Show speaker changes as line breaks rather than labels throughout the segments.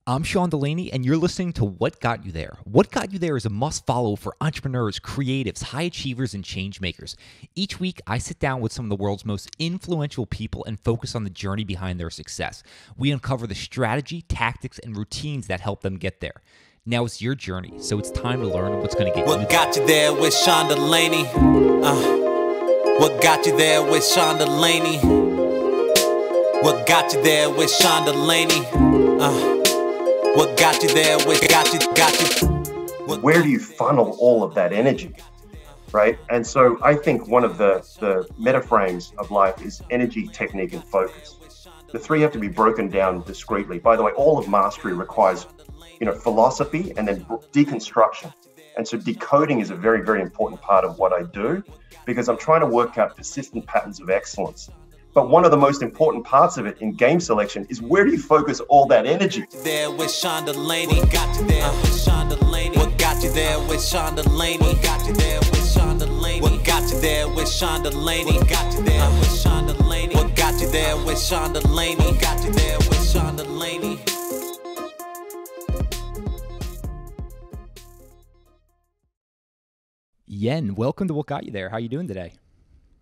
I'm Sean DeLaney, and you're listening to What Got You There. What Got You There is a must-follow for entrepreneurs, creatives, high achievers, and change makers. Each week, I sit down with some of the world's most influential people and focus on the journey behind their success. We uncover the strategy, tactics, and routines that help them get there. Now it's your journey, so it's time to learn what's going to get you there.
What got you there with Sean DeLaney? What got you there with Sean DeLaney? What got you there with Sean DeLaney? What got you there with got you?
Where do you funnel all of that energy, right? And so I think one of the metaframes of life is energy, technique, and focus. The three have to be broken down discreetly. By the way, all of mastery requires, philosophy and then deconstruction. And so decoding is a very, very important part of what I do because I'm trying to work out persistent patterns of excellence. But one of the most important parts of it in game selection is where do you focus all that energy?
There with Sean DeLaney, got you there with Sean DeLaney. What got you there with Sean DeLaney? Got you there with Sean DeLaney. What got you there with Sean DeLaney? Got you there with Sean DeLaney. What got you there with Sean DeLaney? Got you there with Sean DeLaney.
Yen, welcome to What Got You There. How are you doing today?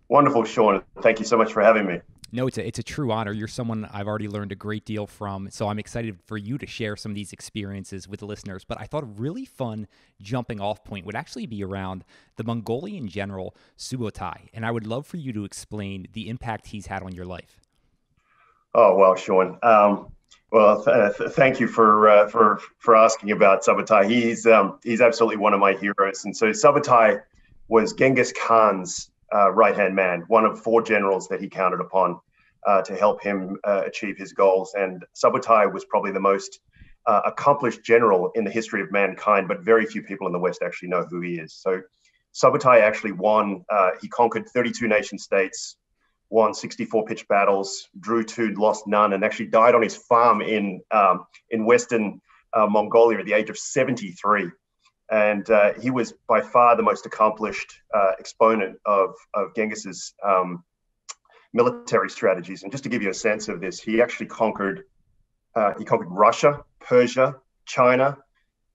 Wonderful, Sean. Thank you so much for having me.
No, it's a true honor. You're someone I've already learned a great deal from, so I'm excited for you to share some of these experiences with the listeners. But I thought a really fun jumping off point would actually be around the Mongolian general Subotai, and I would love for you to explain the impact he's had on your life.
Oh, well, Sean. Thank you for asking about Subotai. He's absolutely one of my heroes. And so Subotai was Genghis Khan's right-hand man, one of four generals that he counted upon to help him achieve his goals. And Subotai was probably the most accomplished general in the history of mankind, but very few people in the West actually know who he is. So Subotai actually won. He conquered 32 nation states, won 64 pitched battles, drew 2, lost none, and actually died on his farm in Western Mongolia at the age of 73. And he was by far the most accomplished exponent of Genghis's military strategies. And just to give you a sense of this, he actually conquered Russia, Persia, China,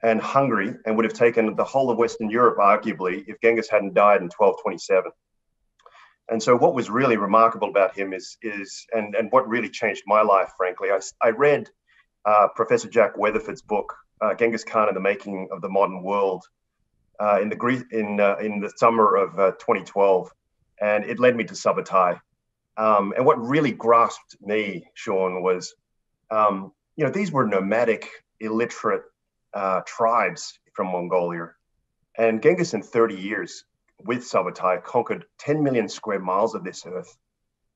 and Hungary, and would have taken the whole of Western Europe, arguably, if Genghis hadn't died in 1227. And so what was really remarkable about him is what really changed my life, frankly, I read Professor Jack Weatherford's book, Genghis Khan and the Making of the Modern World, in the summer of 2012, and it led me to Subotai. And what really grasped me, Sean, was these were nomadic, illiterate tribes from Mongolia, and Genghis in 30 years with Subotai conquered 10 million square miles of this earth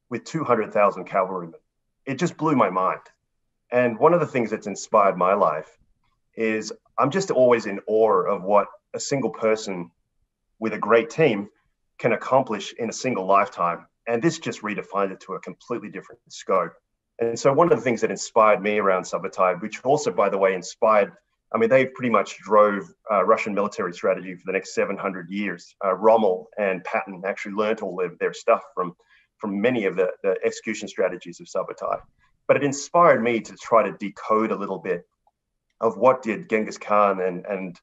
with 200,000 cavalrymen. It just blew my mind. And one of the things that's inspired my life is I'm just always in awe of what a single person with a great team can accomplish in a single lifetime. And this just redefined it to a completely different scope. And so one of the things that inspired me around Subotai, which also, by the way, they pretty much drove Russian military strategy for the next 700 years. Rommel and Patton actually learned all of their stuff from many of the execution strategies of Subotai. But it inspired me to try to decode a little bit of what did Genghis Khan and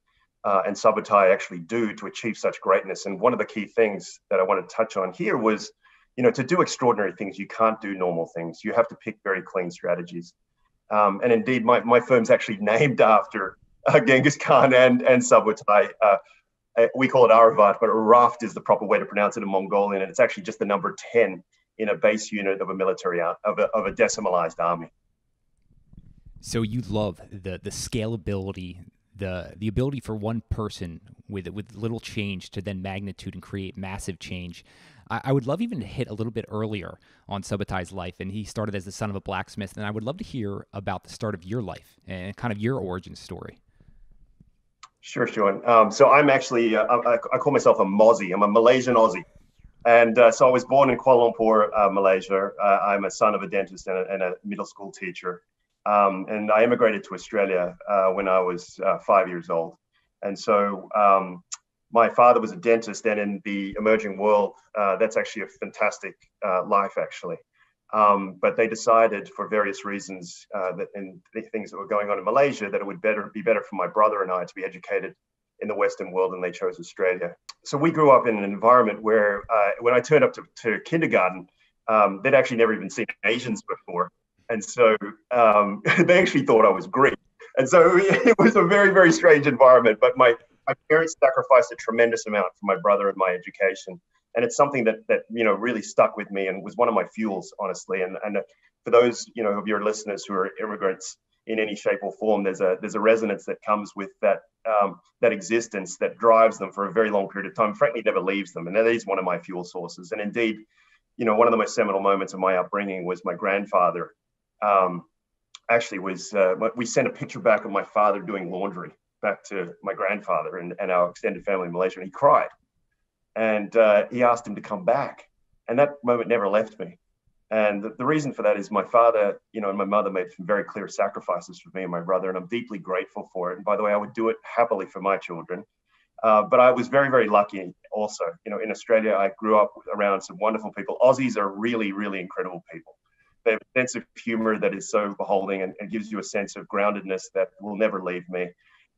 Subotai actually do to achieve such greatness. And one of the key things that I want to touch on here was, to do extraordinary things, you can't do normal things. You have to pick very clean strategies. And indeed, my firm's actually named after Genghis Khan and Subotai. We call it Aravt, but Aravt is the proper way to pronounce it in Mongolian, and it's actually just the number 10 in a base unit of a military of a decimalized army.
So you love the scalability, the ability for one person with little change to then magnitude and create massive change. I would love even to hit a little bit earlier on Subotai's life, and he started as the son of a blacksmith, and I would love to hear about the start of your life and kind of your origin story.
Sure, Sean. So I'm actually, I call myself a Mozzie. I'm a Malaysian Aussie. And so I was born in Kuala Lumpur, Malaysia. I'm a son of a dentist and a middle school teacher. And I immigrated to Australia when I was 5 years old. And so my father was a dentist, and in the emerging world, that's actually a fantastic life, actually. But they decided, for various reasons, that in the things that were going on in Malaysia, that it would be better for my brother and I to be educated in the Western world, and they chose Australia. So we grew up in an environment where, when I turned up to kindergarten, they'd actually never even seen Asians before, and so they actually thought I was Greek. And so it was a very, very strange environment. But my parents sacrificed a tremendous amount for my brother and my education. And it's something that really stuck with me and was one of my fuels, honestly. And for those of your listeners who are immigrants in any shape or form, there's a resonance that comes with that existence that drives them for a very long period of time. Frankly, never leaves them. And that is one of my fuel sources. And indeed, one of the most seminal moments of my upbringing was my grandfather. We sent a picture back of my father doing laundry back to my grandfather and our extended family in Malaysia, and he cried. And he asked him to come back. And that moment never left me. And the reason for that is my father, and my mother made some very clear sacrifices for me and my brother, and I'm deeply grateful for it. And by the way, I would do it happily for my children. But I was very, very lucky also. In Australia, I grew up around some wonderful people. Aussies are really, really incredible people. They have a sense of humor that is so beholding and gives you a sense of groundedness that will never leave me.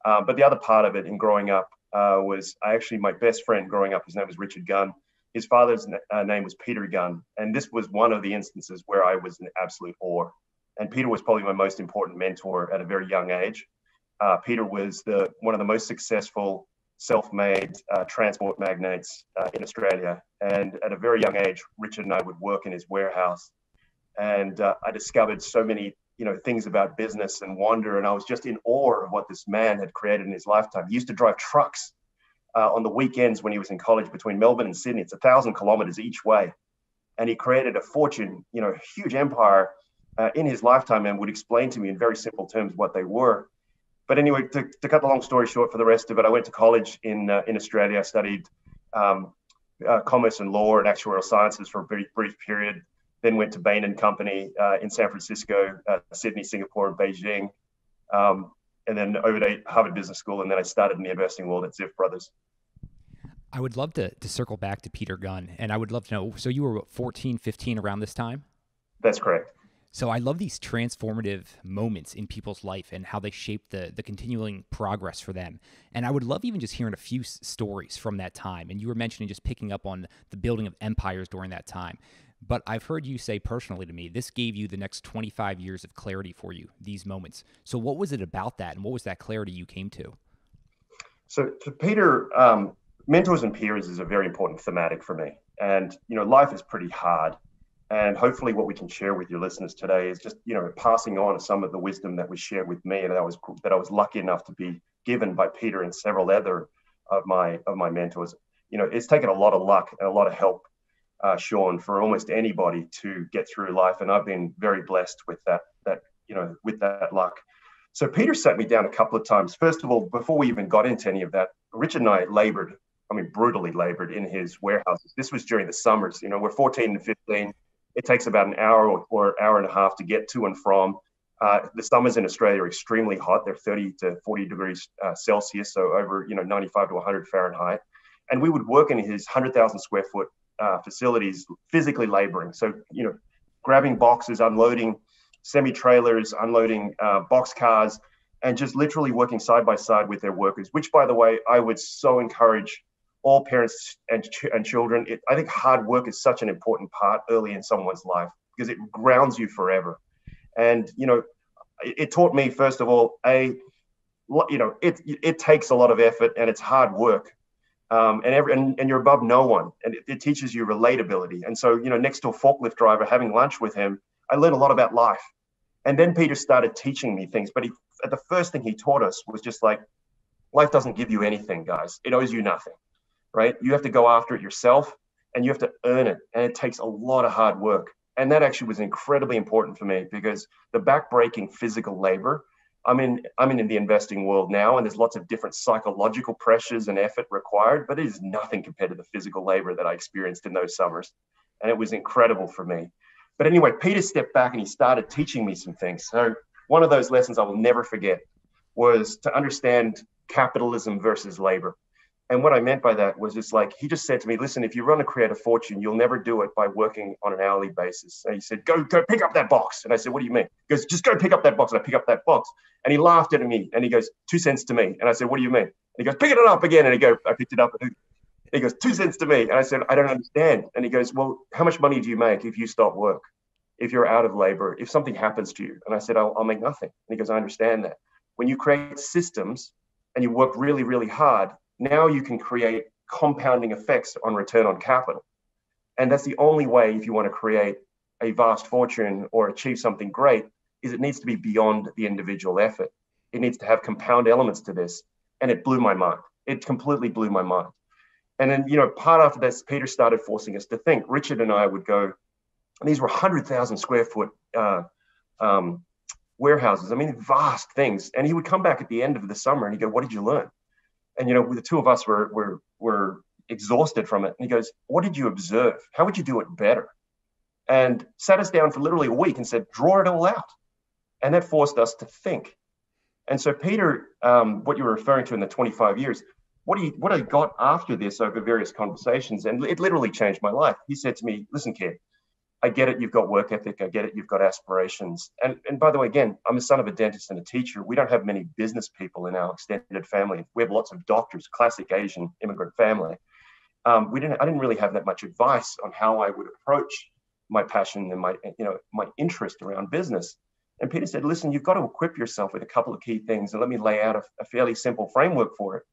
But the other part of it in growing up was my best friend growing up. His name was Richard Gunn. His father's name was Peter Gunn. And this was one of the instances where I was in absolute awe. And Peter was probably my most important mentor at a very young age. Peter was one of the most successful self-made transport magnates in Australia. And at a very young age, Richard and I would work in his warehouse. And I discovered so many things about business and wonder. And I was just in awe of what this man had created in his lifetime. He used to drive trucks on the weekends when he was in college between Melbourne and Sydney. It's 1,000 kilometers each way. And he created a fortune, a huge empire in his lifetime, and would explain to me in very simple terms what they were. But anyway, to cut the long story short for the rest of it, I went to college in Australia. I studied commerce and law and actuarial sciences for a very brief period. Then went to Bain Company in San Francisco, Sydney, Singapore, and Beijing. And then over to Harvard Business School. And then I started in the investing world at Ziff Brothers.
I would love to circle back to Peter Gunn. And I would love to know, so you were 14, 15 around this time?
That's correct.
So I love these transformative moments in people's life and how they shape the continuing progress for them. And I would love even just hearing a few stories from that time. And you were mentioning just picking up on the building of empires during that time. But I've heard you say personally to me, this gave you the next 25 years of clarity for you, these moments. So what was it about that? And what was that clarity you came to?
So to Peter, mentors and peers is a very important thematic for me. And, life is pretty hard. And hopefully what we can share with your listeners today is just, passing on some of the wisdom that was shared with me and that I was lucky enough to be given by Peter and several other of my mentors. It's taken a lot of luck and a lot of help, Sean, for almost anybody to get through life. And I've been very blessed with that luck. So Peter sat me down a couple of times. First of all, before we even got into any of that, Richard and I brutally labored in his warehouses. This was during the summers. We're 14 and 15. It takes about an hour or hour and a half to get to and from. The summers in Australia are extremely hot. They're 30 to 40 degrees Celsius, so over 95 to 100 Fahrenheit. And we would work in his 100,000 square foot facilities, physically laboring. So, grabbing boxes, unloading semi-trailers, unloading box cars, and just literally working side by side with their workers, which, by the way, I would so encourage all parents and children. I think hard work is such an important part early in someone's life because it grounds you forever. And, it taught me, first of all, it takes a lot of effort and it's hard work. And you're above no one, and it teaches you relatability. And so, next to a forklift driver, having lunch with him, I learned a lot about life. And then Peter started teaching me things. But the first thing he taught us was just like, life doesn't give you anything, guys. It owes you nothing, right? You have to go after it yourself, and you have to earn it. And it takes a lot of hard work. And that actually was incredibly important for me because the backbreaking physical labor, I'm in the investing world now, and there's lots of different psychological pressures and effort required, but it is nothing compared to the physical labor that I experienced in those summers. And it was incredible for me. But anyway, Peter stepped back and he started teaching me some things. So one of those lessons I will never forget was to understand capitalism versus labor. And what I meant by that was, it's like, he just said to me, listen, if you want to create a fortune, you'll never do it by working on an hourly basis. And he said, go pick up that box. And I said, what do you mean? He goes, just go pick up that box. And I pick up that box. And he laughed at me and he goes, 2 cents to me. And I said, what do you mean? And he goes, pick it up again. And I picked it up. And he goes, 2 cents to me. And I said, I don't understand. And he goes, well, how much money do you make if you stop work? If you're out of labor, if something happens to you? And I said, I'll make nothing. And he goes, I understand that. When you create systems and you work really, really hard, now you can create compounding effects on return on capital. And that's the only way, if you want to create a vast fortune or achieve something great, is it needs to be beyond the individual effort. It needs to have compound elements to this. And it blew my mind. It completely blew my mind. And then, part after this, Peter started forcing us to think. Richard and I would go, and these were 100,000 square foot warehouses. I mean, vast things. And he would come back at the end of the summer and he'd go, what did you learn? And, the two of us were exhausted from it. And he goes, what did you observe? How would you do it better? And sat us down for literally a week and said, draw it all out. And that forced us to think. And so, Peter, what you were referring to in the 25 years, what I got after this over various conversations, and it literally changed my life. He said to me, listen, kid, I get it. You've got work ethic. I get it. You've got aspirations. And by the way, again, I'm the son of a dentist and a teacher. We don't have many business people in our extended family. We have lots of doctors, classic Asian immigrant family. I didn't really have that much advice on how I would approach my passion and my interest around business. And Peter said, listen, you've got to equip yourself with a couple of key things. And let me lay out a fairly simple framework for it.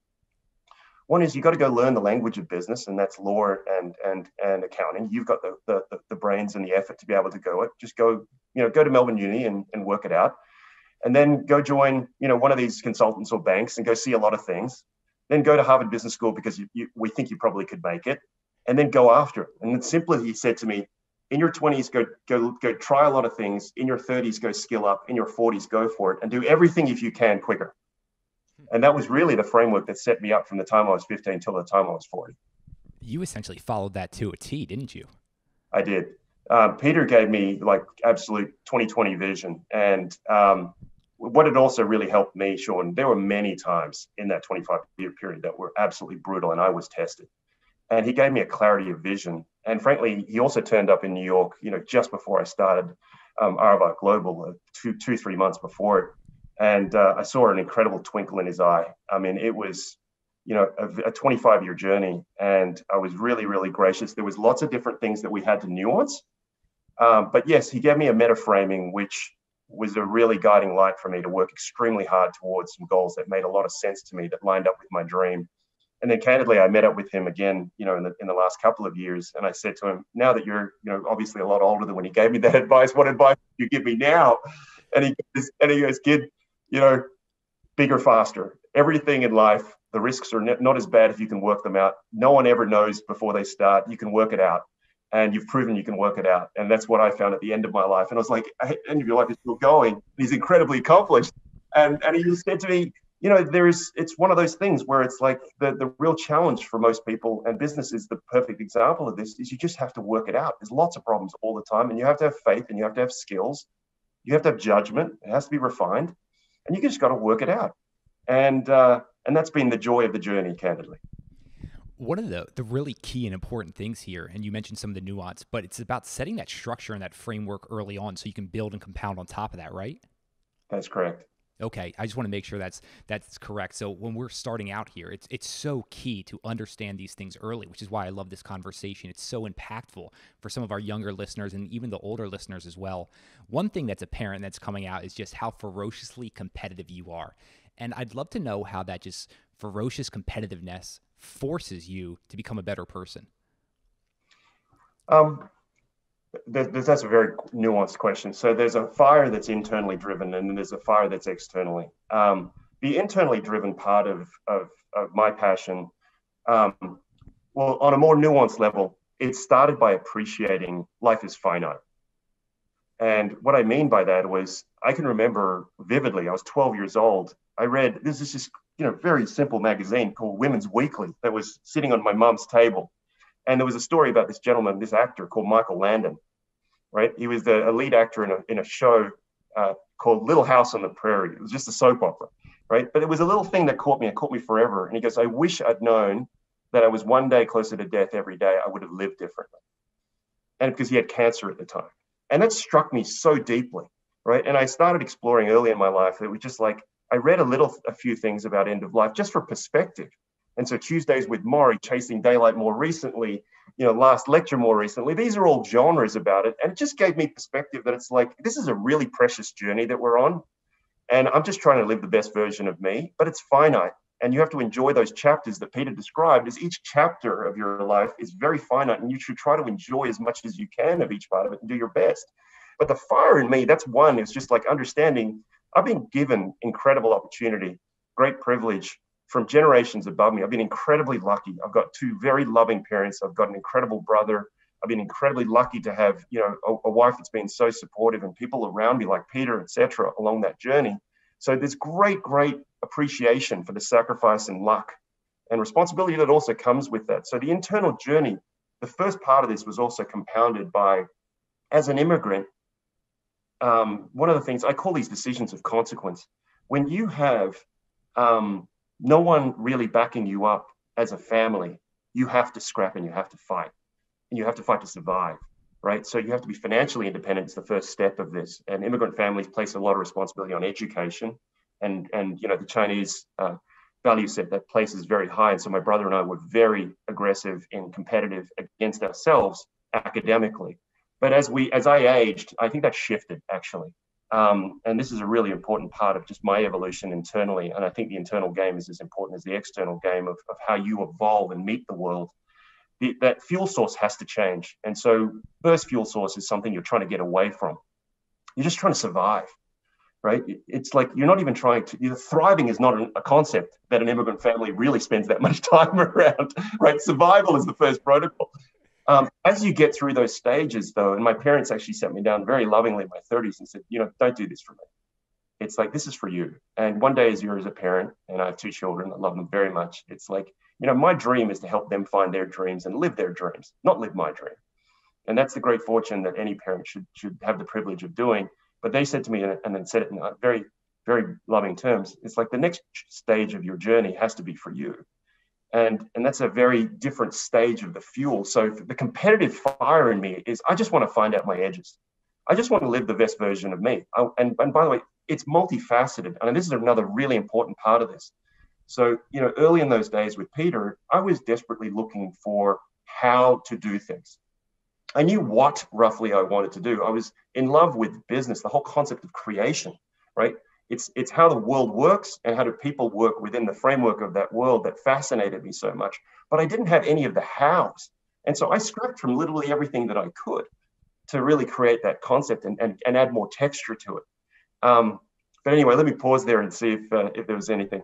One is, you got to go learn the language of business, and that's law and accounting. You've got the brains and the effort to be able to go it. Just go to Melbourne Uni and work it out, and then go join one of these consultants or banks and go see a lot of things. Then go to Harvard Business School because we think you probably could make it, and then go after it. And then simply, he said to me, in your 20s, go try a lot of things. In your 30s, go skill up. In your 40s, go for it, and do everything if you can quicker. And that was really the framework that set me up from the time I was 15 till the time I was 40.
You essentially followed that to a T, didn't you?
I did. Peter gave me like absolute 20/20 vision. And what it also really helped me, Sean, there were many times in that 25-year period that were absolutely brutal, and I was tested. And he gave me a clarity of vision. And frankly, he also turned up in New York, just before I started Aravt Global, 3 months before it. And I saw an incredible twinkle in his eye. I mean, it was, a 25-year journey. And I was really, really gracious. There was lots of different things that we had to nuance. But yes, he gave me a meta framing, which was a really guiding light for me to work extremely hard towards some goals that made a lot of sense to me, that lined up with my dream. And then candidly, I met up with him again, in the last couple of years. And I said to him, now that you're, obviously a lot older than when he gave me that advice, what advice do you give me now? And he goes, kid, bigger, faster. Everything in life, the risks are not as bad if you can work them out. No one ever knows before they start. You can work it out. And you've proven you can work it out. And that's what I found at the end of my life. And I was like, end of your life is still going. He's incredibly accomplished. And he just said to me, it's one of those things where it's like the real challenge for most people, and business is the perfect example of this, is you just have to work it out. There's lots of problems all the time, and you have to have faith, and you have to have skills. You have to have judgment. It has to be refined, and you just got to work it out. And that's been the joy of the journey, candidly.
One of the really key and important things here, and you mentioned some of the nuance, but it's about setting that structure and that framework early on so you can build and compound on top of that, right?
That's correct.
Okay, I just want to make sure that's correct. So when we're starting out here, it's so key to understand these things early, which is why I love this conversation. It's so impactful for some of our younger listeners and even the older listeners as well. One thing that's apparent that's coming out is just how ferociously competitive you are. And I'd love to know how that just ferocious competitiveness forces you to become a better person.
That's a very nuanced question. So there's a fire that's internally driven, and then there's a fire that's externally. The internally driven part of my passion, well, on a more nuanced level, it started by appreciating life is finite. And what I mean by that was, I can remember vividly, I was 12 years old. I read, this is just, very simple magazine called Women's Weekly that was sitting on my mom's table. And there was a story about this gentleman, this actor called Michael Landon, right? He was a lead actor in a show called Little House on the Prairie. It was just a soap opera, right? But it was a little thing that caught me. It caught me forever. And he goes, I wish I'd known that I was one day closer to death every day, I would have lived differently. And because he had cancer at the time. And that struck me so deeply, right? And I started exploring early in my life. It was just like, I read a few things about end of life just for perspective. And so Tuesdays with Maury, Chasing Daylight more recently, Last Lecture more recently, these are all genres about it. And it just gave me perspective that it's like, this is a really precious journey that we're on. And I'm just trying to live the best version of me, but it's finite. And you have to enjoy those chapters that Peter described, as each chapter of your life is very finite, and you should try to enjoy as much as you can of each part of it and do your best. But the fire in me, that's one, is just like understanding I've been given incredible opportunity, great privilege from generations above me. I've been incredibly lucky. I've got two very loving parents. I've got an incredible brother. I've been incredibly lucky to have, a wife that's been so supportive, and people around me like Peter, etc., along that journey. So there's great appreciation for the sacrifice and luck and responsibility that also comes with that. So the internal journey, the first part of this was also compounded by, as an immigrant, one of the things I call these decisions of consequence. When you have no one really backing you up as a family, you have to scrap and you have to fight. And you have to fight to survive, right? So you have to be financially independent. It's the first step of this. And immigrant families place a lot of responsibility on education. And the Chinese value set, that places very high. And so my brother and I were very aggressive and competitive against ourselves academically. But as I aged, I think that shifted, actually. And this is a really important part of just my evolution internally. And I think the internal game is as important as the external game of how you evolve and meet the world. That fuel source has to change. And so burst fuel source is something you're trying to get away from. You're just trying to survive, right? It's like you're not even trying to, thriving is not a concept that an immigrant family really spends that much time around, right? Survival is the first protocol. As you get through those stages, though, and my parents actually sat me down very lovingly in my 30s and said, don't do this for me. It's like, this is for you. And one day as you're as a parent, and I have two children, I love them very much. It's like, my dream is to help them find their dreams and live their dreams, not live my dream. And that's the great fortune that any parent should have the privilege of doing. But they said to me, and then said it in very, very loving terms, it's like the next stage of your journey has to be for you. And that's a very different stage of the fuel. So the competitive fire in me is, I just want to find out my edges. I just want to live the best version of me. And by the way, it's multifaceted. And this is another really important part of this. So, early in those days with Peter, I was desperately looking for how to do things. I knew what roughly I wanted to do. I was in love with business, the whole concept of creation, right? It's how the world works and how do people work within the framework of that world that fascinated me so much. But I didn't have any of the hows. And so I scrapped from literally everything that I could to really create that concept and add more texture to it. But anyway, let me pause there and see if there was anything.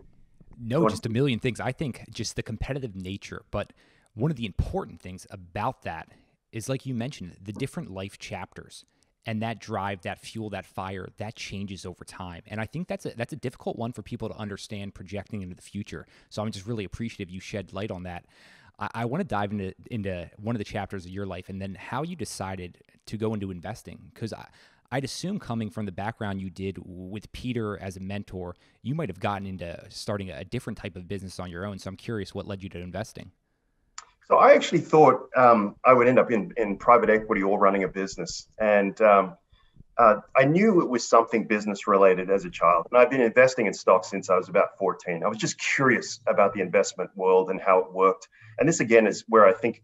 No, just a million things. I think just the competitive nature. But one of the important things about that is, like you mentioned, the different life chapters. And that drive, that fuel, that fire, that changes over time. And I think that's a difficult one for people to understand projecting into the future. So I'm just really appreciative you shed light on that. I want to dive into one of the chapters of your life and then how you decided to go into investing. Because I'd assume, coming from the background you did with Peter as a mentor, you might have gotten into starting a different type of business on your own. So I'm curious what led you to investing.
So I actually thought I would end up in private equity or running a business. And I knew it was something business related as a child. And I've been investing in stocks since I was about 14. I was just curious about the investment world and how it worked. And this, again, is where I think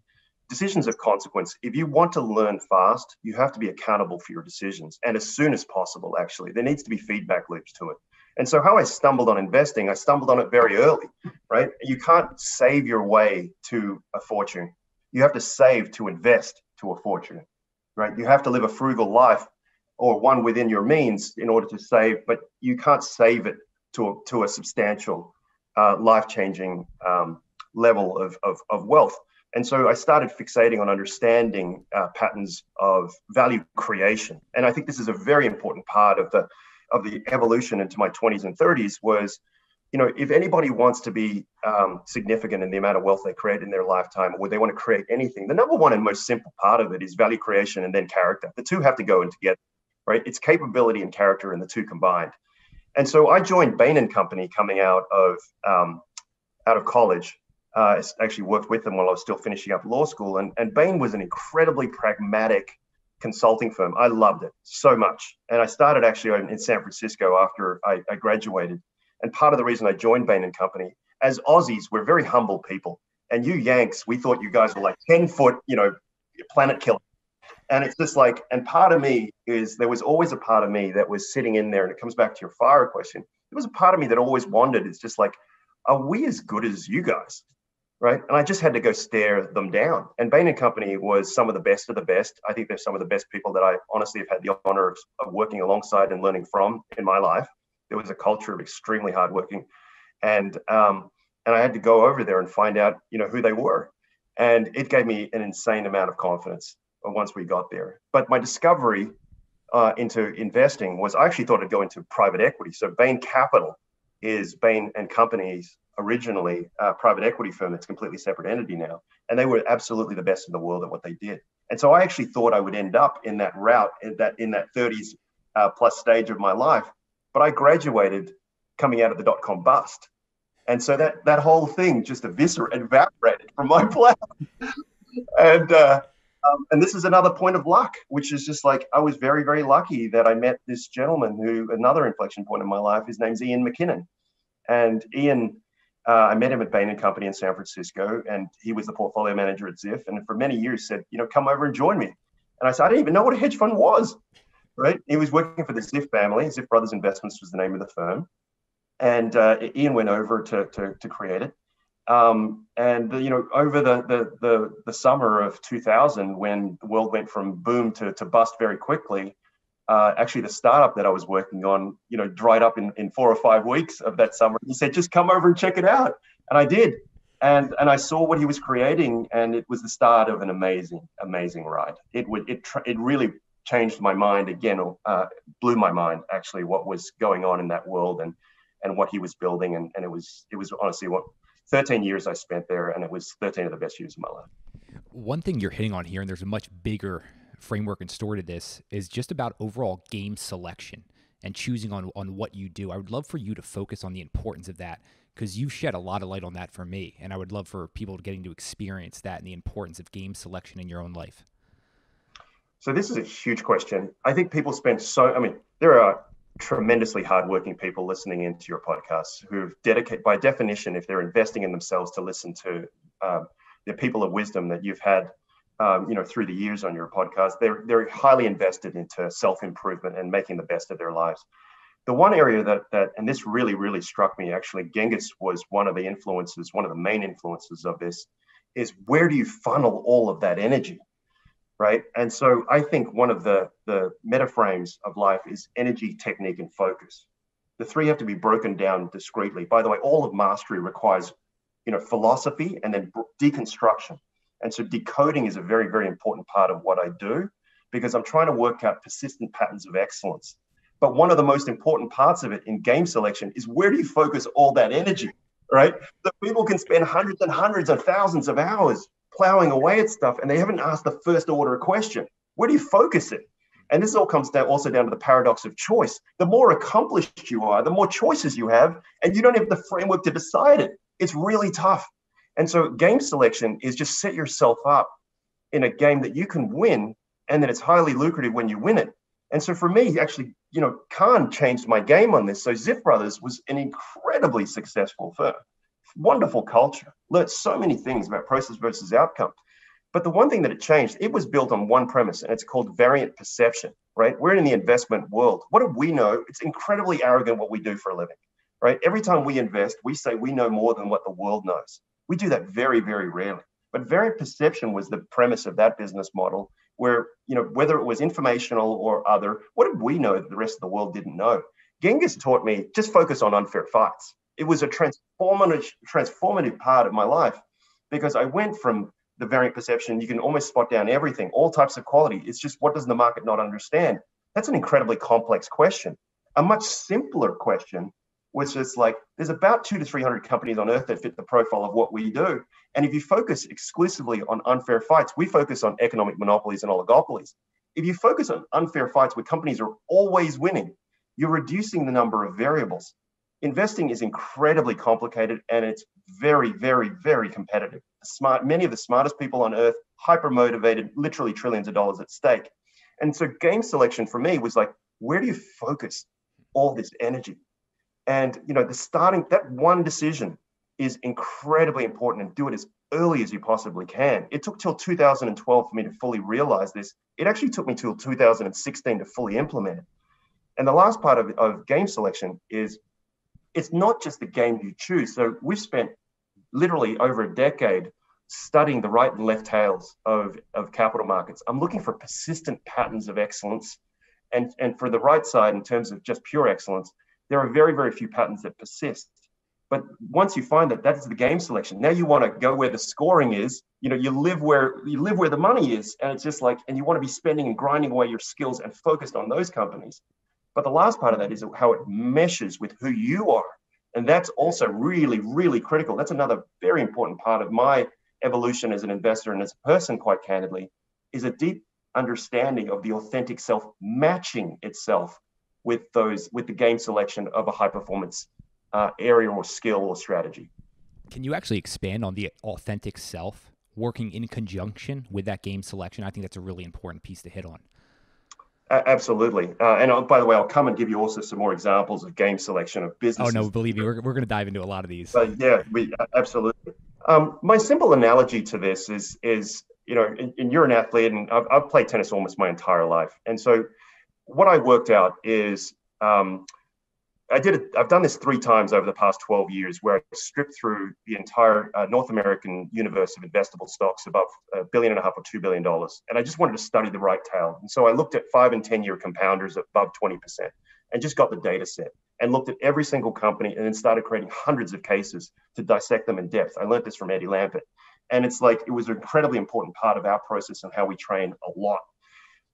decisions of consequence. If you want to learn fast, you have to be accountable for your decisions. And as soon as possible, actually, there needs to be feedback loops to it. And so how I stumbled on investing, I stumbled on it very early, right? You can't save your way to a fortune. You have to save to invest to a fortune, right? You have to live a frugal life or one within your means in order to save, but you can't save it to a substantial, life-changing level of wealth. And so I started fixating on understanding patterns of value creation. And I think this is a very important part of the evolution into my 20s and 30s was, if anybody wants to be significant in the amount of wealth they create in their lifetime, or they want to create anything, the number one and most simple part of it is value creation and then character. The two have to go in together. right? It's capability and character and the two combined. And so I joined Bain Company coming out of college. I actually worked with them while I was still finishing up law school. And Bain was an incredibly pragmatic consulting firm. I loved it so much. And I started actually in San Francisco after I graduated. And part of the reason I joined Bain Company, as Aussies, we're very humble people. And you Yanks, we thought you guys were like 10-foot, planet killer. And it's just like, and part of me is, there was always a part of me that was sitting in there, and it comes back to your fire question. There was a part of me that always wondered, it's just like, are we as good as you guys? Right. And I just had to go stare them down. And Bain Company was some of the best of the best. I think they're some of the best people that I honestly have had the honor of working alongside and learning from in my life. There was a culture of extremely hardworking. And I had to go over there and find out, who they were. And it gave me an insane amount of confidence once we got there. But my discovery into investing was, I actually thought I'd go into private equity. So Bain Capital is Bain and Company's originally private equity firm that's completely separate entity now. And they were absolutely the best in the world at what they did. And so I actually thought I would end up in that route, in that 30s plus stage of my life. But I graduated coming out of the dot-com bust. And so that whole thing just evaporated from my plan. And this is another point of luck, which is just like, I was very, very lucky that I met this gentleman another inflection point in my life. His name's Ian McKinnon. And Ian, I met him at Bain Company in San Francisco, and he was the portfolio manager at Ziff. And for many years said, come over and join me. And I said, I didn't even know what a hedge fund was, right? He was working for the Ziff family. Ziff Brothers Investments was the name of the firm. And Ian went over to create it. Over the summer of 2000, when the world went from boom to bust very quickly, actually the startup that I was working on, dried up in 4 or 5 weeks of that summer. He said, just come over and check it out. And I did. And I saw what he was creating, and it was the start of an amazing, amazing ride. It really changed my mind again, blew my mind actually, what was going on in that world and what he was building. And it was honestly 13 years I spent there, and it was 13 of the best years of my life.
One thing you're hitting on here, and there's a much bigger framework and story to this, is just about overall game selection and choosing on what you do. I would love for you to focus on the importance of that, because you shed a lot of light on that for me, and I would love for people getting to experience that and the importance of game selection in your own life.
So this is a huge question. I think people there are tremendously hardworking people listening into your podcasts who've dedicated, by definition, if they're investing in themselves, to listen to the people of wisdom that you've had, through the years on your podcast. They're highly invested into self-improvement and making the best of their lives. The one area that and this really, really struck me, actually, Genghis was one of the main influences of this, is where do you funnel all of that energy? Right. And so I think one of the metaframes of life is energy, technique, and focus. The three have to be broken down discreetly. By the way, all of mastery requires, philosophy and then deconstruction. And so decoding is a very, very important part of what I do, because I'm trying to work out persistent patterns of excellence. But one of the most important parts of it in game selection is, where do you focus all that energy, right? That people can spend hundreds and hundreds of thousands of hours plowing away at stuff, and they haven't asked the first order question. Where do you focus it? And this all comes down to the paradox of choice. The more accomplished you are, the more choices you have, and you don't have the framework to decide it. It's really tough. And so game selection is just set yourself up in a game that you can win, and that it's highly lucrative when you win it. And so for me, actually, Khan changed my game on this. So Ziff Brothers was an incredibly successful firm. Wonderful culture, learned so many things about process versus outcome. But the one thing that it changed, it was built on one premise, and it's called variant perception, right? We're in the investment world. What do we know? It's incredibly arrogant what we do for a living, right? Every time we invest, we say we know more than what the world knows. We do that very, very rarely. But variant perception was the premise of that business model, where, whether it was informational or other, what did we know that the rest of the world didn't know? Genghis taught me, just focus on unfair fights. It was a transformative part of my life, because I went from the variant perception, you can almost spot down everything, all types of quality. It's just, what does the market not understand? That's an incredibly complex question. A much simpler question was just like, there's about 200 to 300 companies on earth that fit the profile of what we do. And if you focus exclusively on unfair fights, we focus on economic monopolies and oligopolies. if you focus on unfair fights where companies are always winning, you're reducing the number of variables. Investing is incredibly complicated and it's very, very, very competitive. Many of the smartest people on earth, hyper motivated, literally trillions of dollars at stake. And so game selection for me was like, where do you focus all this energy? And that one decision is incredibly important, and do it as early as you possibly can. It took till 2012 for me to fully realize this. It actually took me till 2016 to fully implement it. And the last part of game selection is it's not just the game you choose. So we've spent literally over a decade studying the right and left tails of capital markets. I'm looking for persistent patterns of excellence. And for the right side, in terms of just pure excellence, there are very, very few patterns that persist. But once you find that, that's the game selection. Now you want to go where the scoring is. You live where the money is. And it's just like, and you want to be spending and grinding away your skills and focused on those companies. But the last part of that is how it meshes with who you are. And that's also really, really critical. That's another very important part of my evolution as an investor and as a person, quite candidly, is a deep understanding of the authentic self matching itself with the game selection of a high performance area or skill or strategy.
Can you actually expand on the authentic self working in conjunction with that game selection? I think that's a really important piece to hit on.
Absolutely. And by the way, I'll come and give you also some more examples of game selection of businesses.
Oh, no, believe me, we're going to dive into a lot of these.
Absolutely. My simple analogy to this is and you're an athlete, and I've played tennis almost my entire life. And so what I worked out is I've done this 3 times over the past 12 years, where I stripped through the entire North American universe of investable stocks above $1.5 billion or $2 billion. And I just wanted to study the right tail. And so I looked at 5 and 10-year compounders above 20% and just got the data set and looked at every single company and then started creating hundreds of cases to dissect them in depth. I learned this from Eddie Lampert. And it's like, it was an incredibly important part of our process and how we train a lot.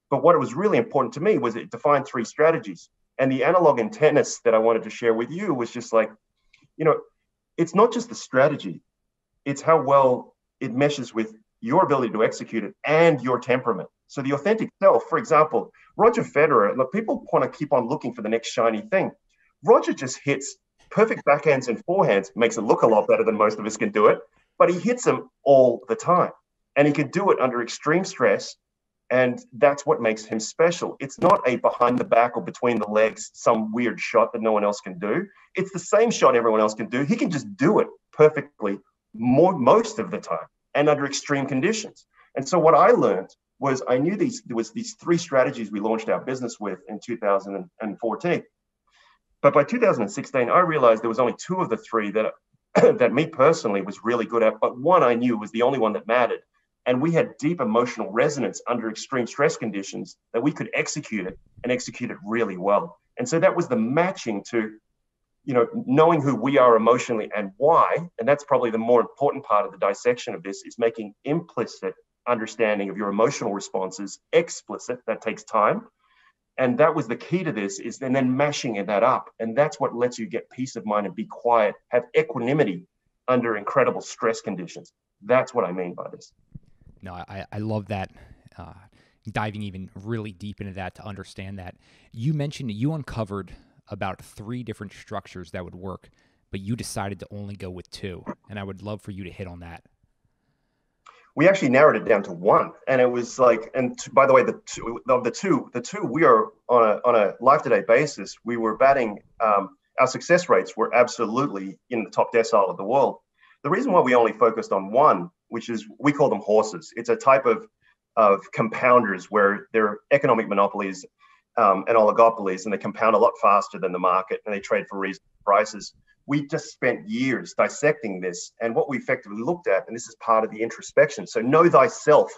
But what was really important to me was it defined 3 strategies. And the analog in tennis that I wanted to share with you was just like, it's not just the strategy, it's how well it meshes with your ability to execute it and your temperament. So the authentic self, for example, Roger Federer, look, people want to keep on looking for the next shiny thing. Roger just hits perfect backhands and forehands, makes it look a lot better than most of us can do it, but he hits them all the time. And he can do it under extreme stress. And that's what makes him special. It's not a behind the back or between the legs, some weird shot that no one else can do. It's the same shot everyone else can do. He can just do it perfectly most of the time and under extreme conditions. And so what I learned was I knew there was these 3 strategies we launched our business with in 2014. But by 2016, I realized there was only 2 of the 3 that me personally was really good at, but one I knew was the only one that mattered. And we had deep emotional resonance under extreme stress conditions that we could execute it and execute it really well. And so that was the matching to, knowing who we are emotionally and why. And that's probably the more important part of the dissection of this, is making implicit understanding of your emotional responses explicit. That takes time. And that was the key to this, is and then mashing that up. And that's what lets you get peace of mind and be quiet, have equanimity under incredible stress conditions. That's what I mean by this.
No, I love that, diving even really deep into that to understand that. You mentioned you uncovered about 3 different structures that would work, but you decided to only go with 2. And I would love for you to hit on that.
We actually narrowed it down to 1. And it was like, by the way, the two we are on a life to date basis, we were batting, our success rates were absolutely in the top decile of the world. The reason why we only focused on 1, which is, we call them horses. It's a type of compounders where they're economic monopolies and oligopolies, and they compound a lot faster than the market, and they trade for reasonable prices. We just spent years dissecting this, and what we effectively looked at, and this is part of the introspection. So know thyself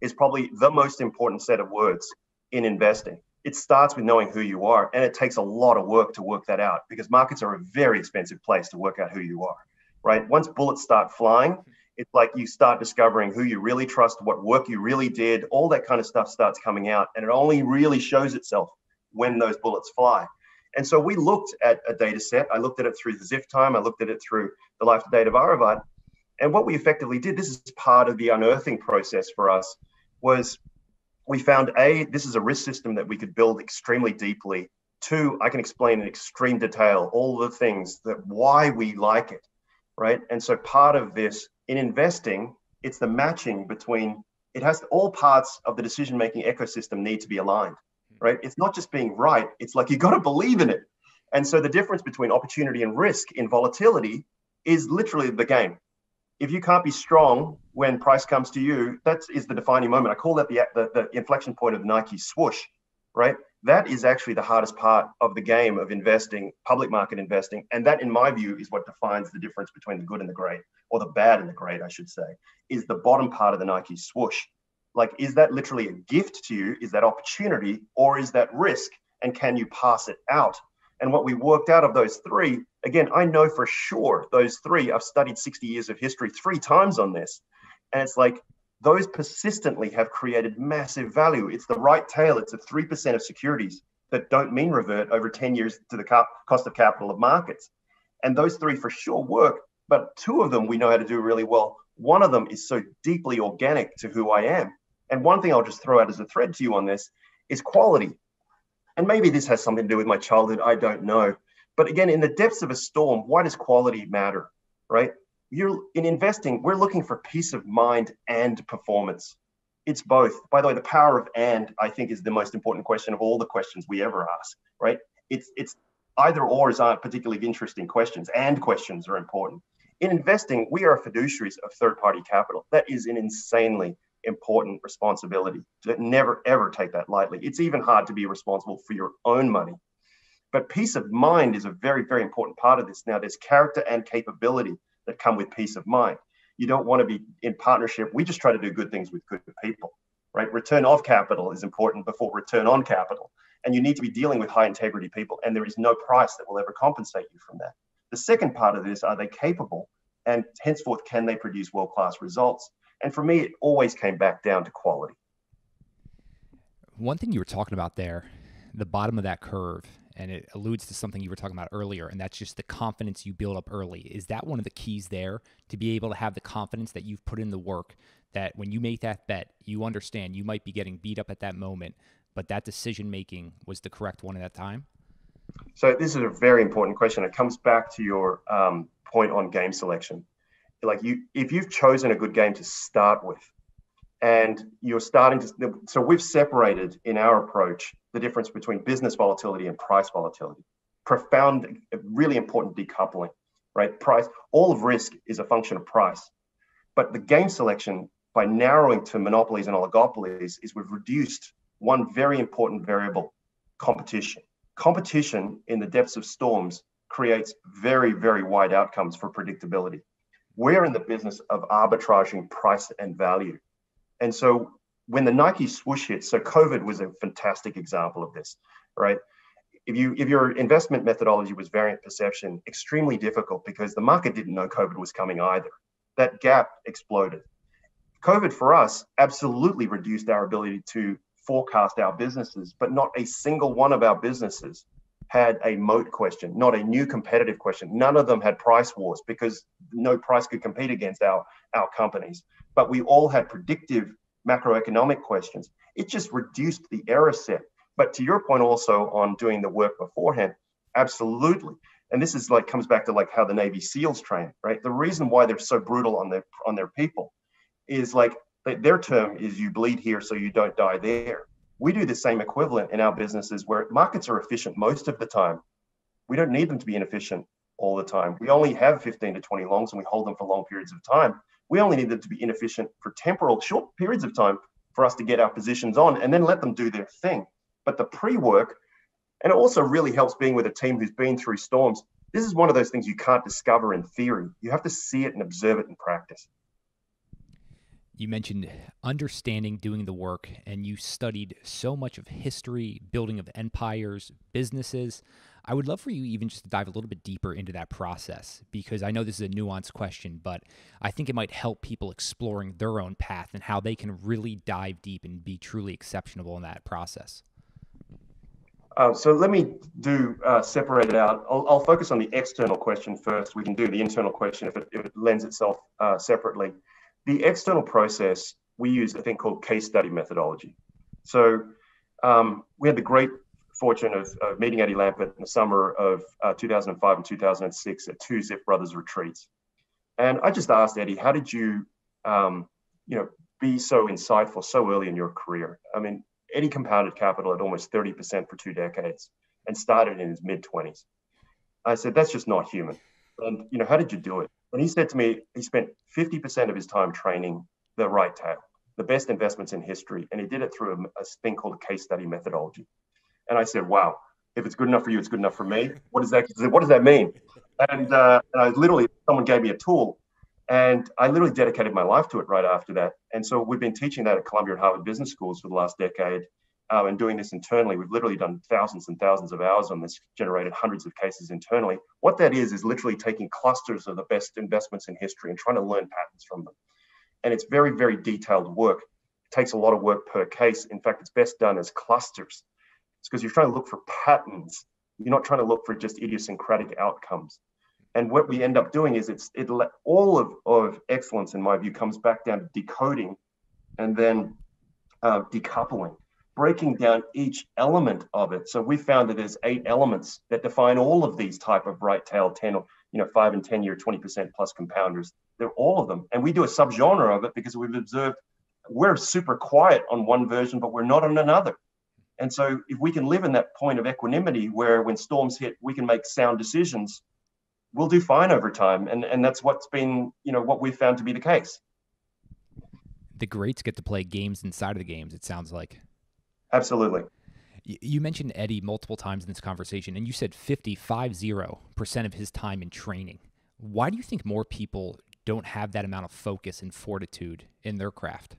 is probably the most important set of words in investing. It starts with knowing who you are, and it takes a lot of work to work that out, because markets are a very expensive place to work out who you are, right? Once bullets start flying, it's like you start discovering who you really trust, what work you really did, all that kind of stuff starts coming out. And it only really shows itself when those bullets fly. And so we looked at a data set. I looked at it through the Ziff time. I looked at it through the life to date of Aravt. And what we effectively did, this is part of the unearthing process for us, was we found this is a risk system that we could build extremely deeply. Two, I can explain in extreme detail all the things that why we like it, right? And so part of this in investing, it's the matching between, it has all parts of the decision-making ecosystem need to be aligned, right? It's not just being right. It's like, you got to believe in it. And so the difference between opportunity and risk in volatility is literally the game. If you can't be strong when price comes to you, that is the defining moment. I call that the inflection point of Nike swoosh, right? That is actually the hardest part of the game of investing, public market investing. And that, in my view, is what defines the difference between the good and the great, or the bad and the great, I should say, is the bottom part of the Nike swoosh. Like, is that literally a gift to you? Is that opportunity, or is that risk? And can you pass it out? And what we worked out of those three, again, I know for sure those three, I've studied 60 years of history 3 times on this. And it's like, those persistently have created massive value. It's the right tail. It's the 3% of securities that don't mean revert over 10 years to the cost of capital of markets. And those 3 for sure work, but 2 of them we know how to do really well. One of them is so deeply organic to who I am. And one thing I'll just throw out as a thread to you on this is quality. And maybe this has something to do with my childhood, I don't know. But again, in the depths of a storm, why does quality matter, right? In investing, we're looking for peace of mind and performance. It's both. By the way, the power of "and" I think is the most important question of all the questions we ever ask, right? It's either ors aren't particularly interesting questions, and questions are important. In investing, we are fiduciaries of third-party capital. That is an insanely important responsibility. Never, ever take that lightly. It's even hard to be responsible for your own money. But peace of mind is a very, very important part of this. Now, there's character and capability that come with peace of mind. You don't want to be in partnership. We just try to do good things with good people, right? Return of capital is important before return on capital. And you need to be dealing with high integrity people. And there is no price that will ever compensate you from that. The second part of this, are they capable? And henceforth, can they produce world-class results? And for me, it always came back down to quality.
One thing you were talking about there, the bottom of that curve, and it alludes to something you were talking about earlier, and that's just the confidence you build up early. Is that one of the keys there, to be able to have the confidence that you've put in the work, that when you make that bet, you understand you might be getting beat up at that moment, but that decision-making was the correct one at that time?
So this is a very important question. It comes back to your point on game selection. Like, if you've chosen a good game to start with, and you're starting to, so we've separated in our approach the difference between business volatility and price volatility. Profound, really important decoupling, right? Price, all of risk is a function of price. But the game selection, by narrowing to monopolies and oligopolies, is we've reduced one very important variable: competition. Competition in the depths of storms creates very, very wide outcomes for predictability. We're in the business of arbitraging price and value. And so when the Nike swoosh hit, so COVID was a fantastic example of this, right? If your investment methodology was variant perception, extremely difficult because the market didn't know COVID was coming either. That gap exploded. COVID for us absolutely reduced our ability to forecast our businesses, but not a single one of our businesses had a moat question, not a new competitive question. None of them had price wars because no price could compete against our companies. But we all had predictive macroeconomic questions. It just reduced the error set. But to your point also on doing the work beforehand, absolutely. And this is like, comes back to like how the Navy SEALs train, right? The reason why they're so brutal on their people is like their term is you bleed here so you don't die there. We do the same equivalent in our businesses where markets are efficient most of the time. We don't need them to be inefficient all the time. We only have 15 to 20 longs and we hold them for long periods of time. We only need them to be inefficient for temporal, short periods of time for us to get our positions on and then let them do their thing. But the pre-work, and it also really helps being with a team who's been through storms. This is one of those things you can't discover in theory. You have to see it and observe it in practice.
You mentioned understanding, doing the work, and you studied so much of history, building of empires, businesses. I would love for you even just to dive a little bit deeper into that process, because I know this is a nuanced question, but I think it might help people exploring their own path and how they can really dive deep and be truly exceptional in that process.
So let me separate it out. I'll focus on the external question first. We can do the internal question if it lends itself separately. The external process, we use a thing called case study methodology. So we had the great fortune of meeting Eddie Lampert in the summer of 2005 and 2006 at two Ziff Brothers retreats. And I just asked Eddie, how did you, be so insightful so early in your career? I mean, Eddie compounded capital at almost 30% for 2 decades and started in his mid-20s. I said, that's just not human. And, how did you do it? And he said to me, he spent 50% of his time training the right tail, the best investments in history. And he did it through a thing called a case study methodology. And I said, wow, if it's good enough for you, it's good enough for me. What does that mean? And I literally, someone gave me a tool, and I literally dedicated my life to it right after that. And so we've been teaching that at Columbia and Harvard business schools for the last decade, and doing this internally. We've literally done thousands and thousands of hours on this, generated hundreds of cases internally. What that is literally taking clusters of the best investments in history and trying to learn patterns from them. And it's very, very detailed work. It takes a lot of work per case. In fact, it's best done as clusters. It's because you're trying to look for patterns. You're not trying to look for just idiosyncratic outcomes. And what we end up doing is all of excellence, in my view, comes back down to decoding and then decoupling, breaking down each element of it. So we found that there's 8 elements that define all of these type of right-tailed 10 or 5 and 10 year 20% plus compounders. They're all of them. And we do a subgenre of it because we've observed we're super quiet on one version, but we're not on another. And so if we can live in that point of equanimity where when storms hit, we can make sound decisions, we'll do fine over time. And that's what's been, what we've found to be the case.
The greats get to play games inside of the games, it sounds like.
Absolutely.
You mentioned Eddie multiple times in this conversation, and you said 50% of his time in training. Why do you think more people don't have that amount of focus and fortitude in their craft?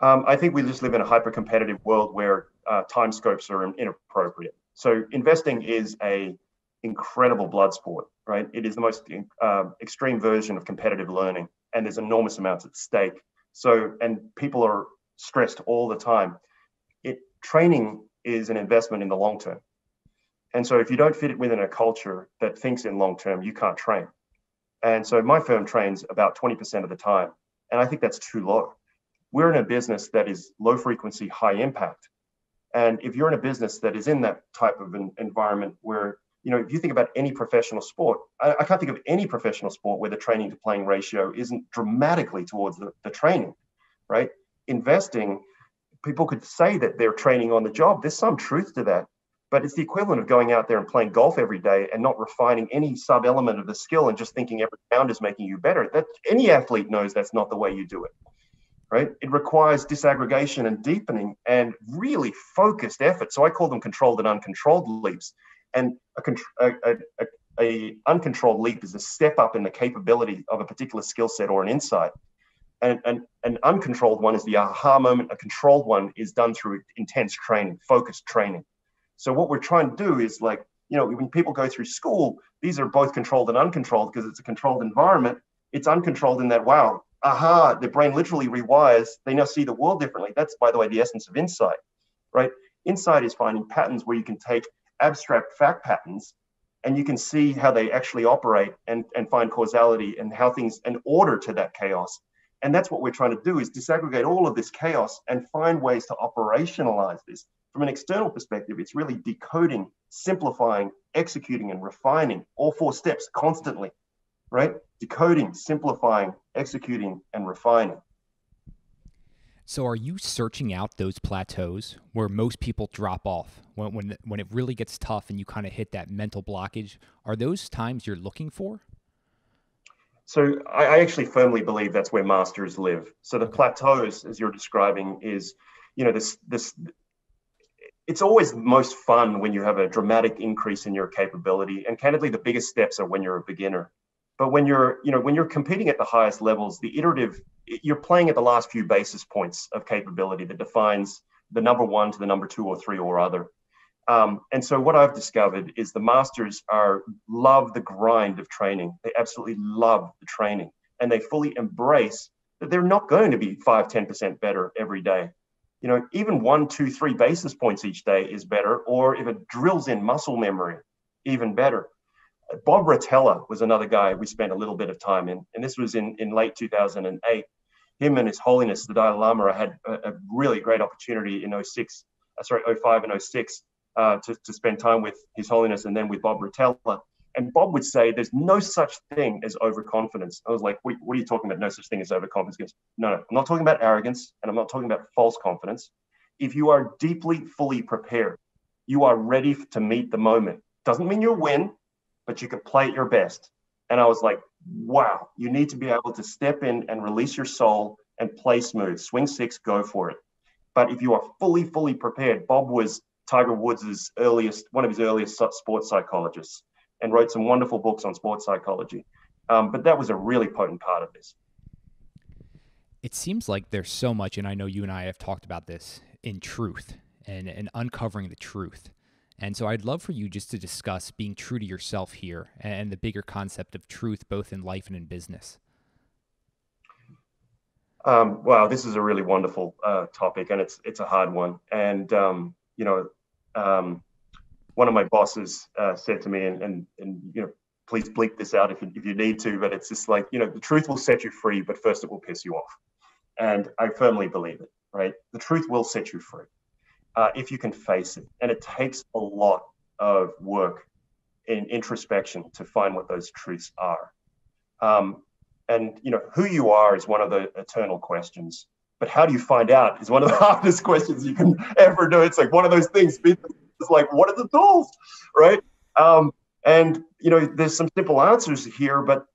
I think we just live in a hyper-competitive world where time scopes are inappropriate. So investing is a incredible blood sport, right? It is the most extreme version of competitive learning, and there's enormous amounts at stake. So, and people are stressed all the time. Training is an investment in the long term. And so if you don't fit it within a culture that thinks in long term, you can't train. And so my firm trains about 20% of the time. And I think that's too low. We're in a business that is low frequency, high impact. And if you're in a business that is in that type of an environment where, if you think about any professional sport, I can't think of any professional sport where the training to playing ratio isn't dramatically towards the training, right? Investing, people could say that they're training on the job. There's some truth to that, but it's the equivalent of going out there and playing golf every day and not refining any sub-element of the skill and just thinking every round is making you better. That any athlete knows that's not the way you do it, right? It requires disaggregation and deepening and really focused effort. So I call them controlled and uncontrolled leaps. And a uncontrolled leap is a step up in the capability of a particular skill set or an insight. And an uncontrolled one is the aha moment. A controlled one is done through intense training, focused training. So what we're trying to do is when people go through school, these are both controlled and uncontrolled because it's a controlled environment. It's uncontrolled in that, wow, aha, the brain literally rewires. They now see the world differently. That's, by the way, the essence of insight, right? Insight is finding patterns where you can take abstract fact patterns and you can see how they actually operate and find causality and how things, an order to that chaos. And that's what we're trying to do is disaggregate all of this chaos and find ways to operationalize this. From an external perspective, it's really decoding, simplifying, executing, and refining all 4 steps constantly, right? Decoding, simplifying, executing, and refining.
So are you searching out those plateaus where most people drop off when it really gets tough and you kind of hit that mental blockage? Are those times you're looking for?
So I actually firmly believe that's where masters live. So the plateaus, as you're describing, is, this. It's always most fun when you have a dramatic increase in your capability. And candidly, the biggest steps are when you're a beginner. But when you're competing at the highest levels, the iterative, you're playing at the last few basis points of capability that defines the number 1 to the number 2 or 3 or other. And so what I've discovered is the masters love the grind of training. They absolutely love the training, and they fully embrace that they're not going to be 5-10% better every day. Even 1, 2, 3 basis points each day is better, or if it drills in muscle memory, even better. Bob Rotella was another guy we spent a little bit of time in, and this was in late 2008. him and His Holiness, the Dalai Lama, had a really great opportunity in 05 and 06 to spend time with His Holiness and then with Bob Rotella. And Bob would say, there's no such thing as overconfidence. I was like, what are you talking about? No such thing as overconfidence. He goes, no, I'm not talking about arrogance, and I'm not talking about false confidence. If you are deeply, fully prepared, you are ready to meet the moment. Doesn't mean you'll win, but you can play at your best. And I was like, wow, you need to be able to step in and release your soul and play smooth. Swing six, go for it. But if you are fully, fully prepared, Bob was Tiger Woods' one of his earliest sports psychologists, and wrote some wonderful books on sports psychology. But that was a really potent part of this.
It seems like there's so much, and I know you and I have talked about this, in truth and uncovering the truth. And so I'd love for you just to discuss being true to yourself here and the bigger concept of truth, both in life and in business.
Wow, this is a really wonderful topic, and it's a hard one. And, one of my bosses said to me, and please bleep this out if you need to, but it's just like, the truth will set you free, but first it will piss you off. And I firmly believe it, right? The truth will set you free if you can face it. And it takes a lot of work in introspection to find what those truths are. And who you are is one of the eternal questions, but how do you find out is one of the hardest questions you can ever do. It's like one of those things. It's like, what are the tools, right? And there's some simple answers here, but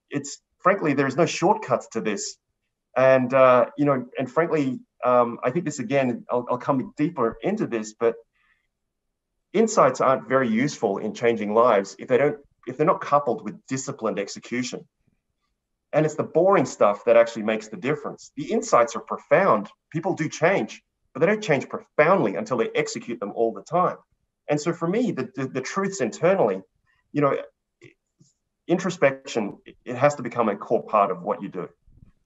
frankly, there's no shortcuts to this. And frankly, I think this again, I'll come deeper into this, but insights aren't very useful in changing lives if they're not coupled with disciplined execution. And it's the boring stuff that actually makes the difference. The insights are profound. People do change, but they don't change profoundly until they execute them all the time. And so for me, the truths internally, introspection, it has to become a core part of what you do,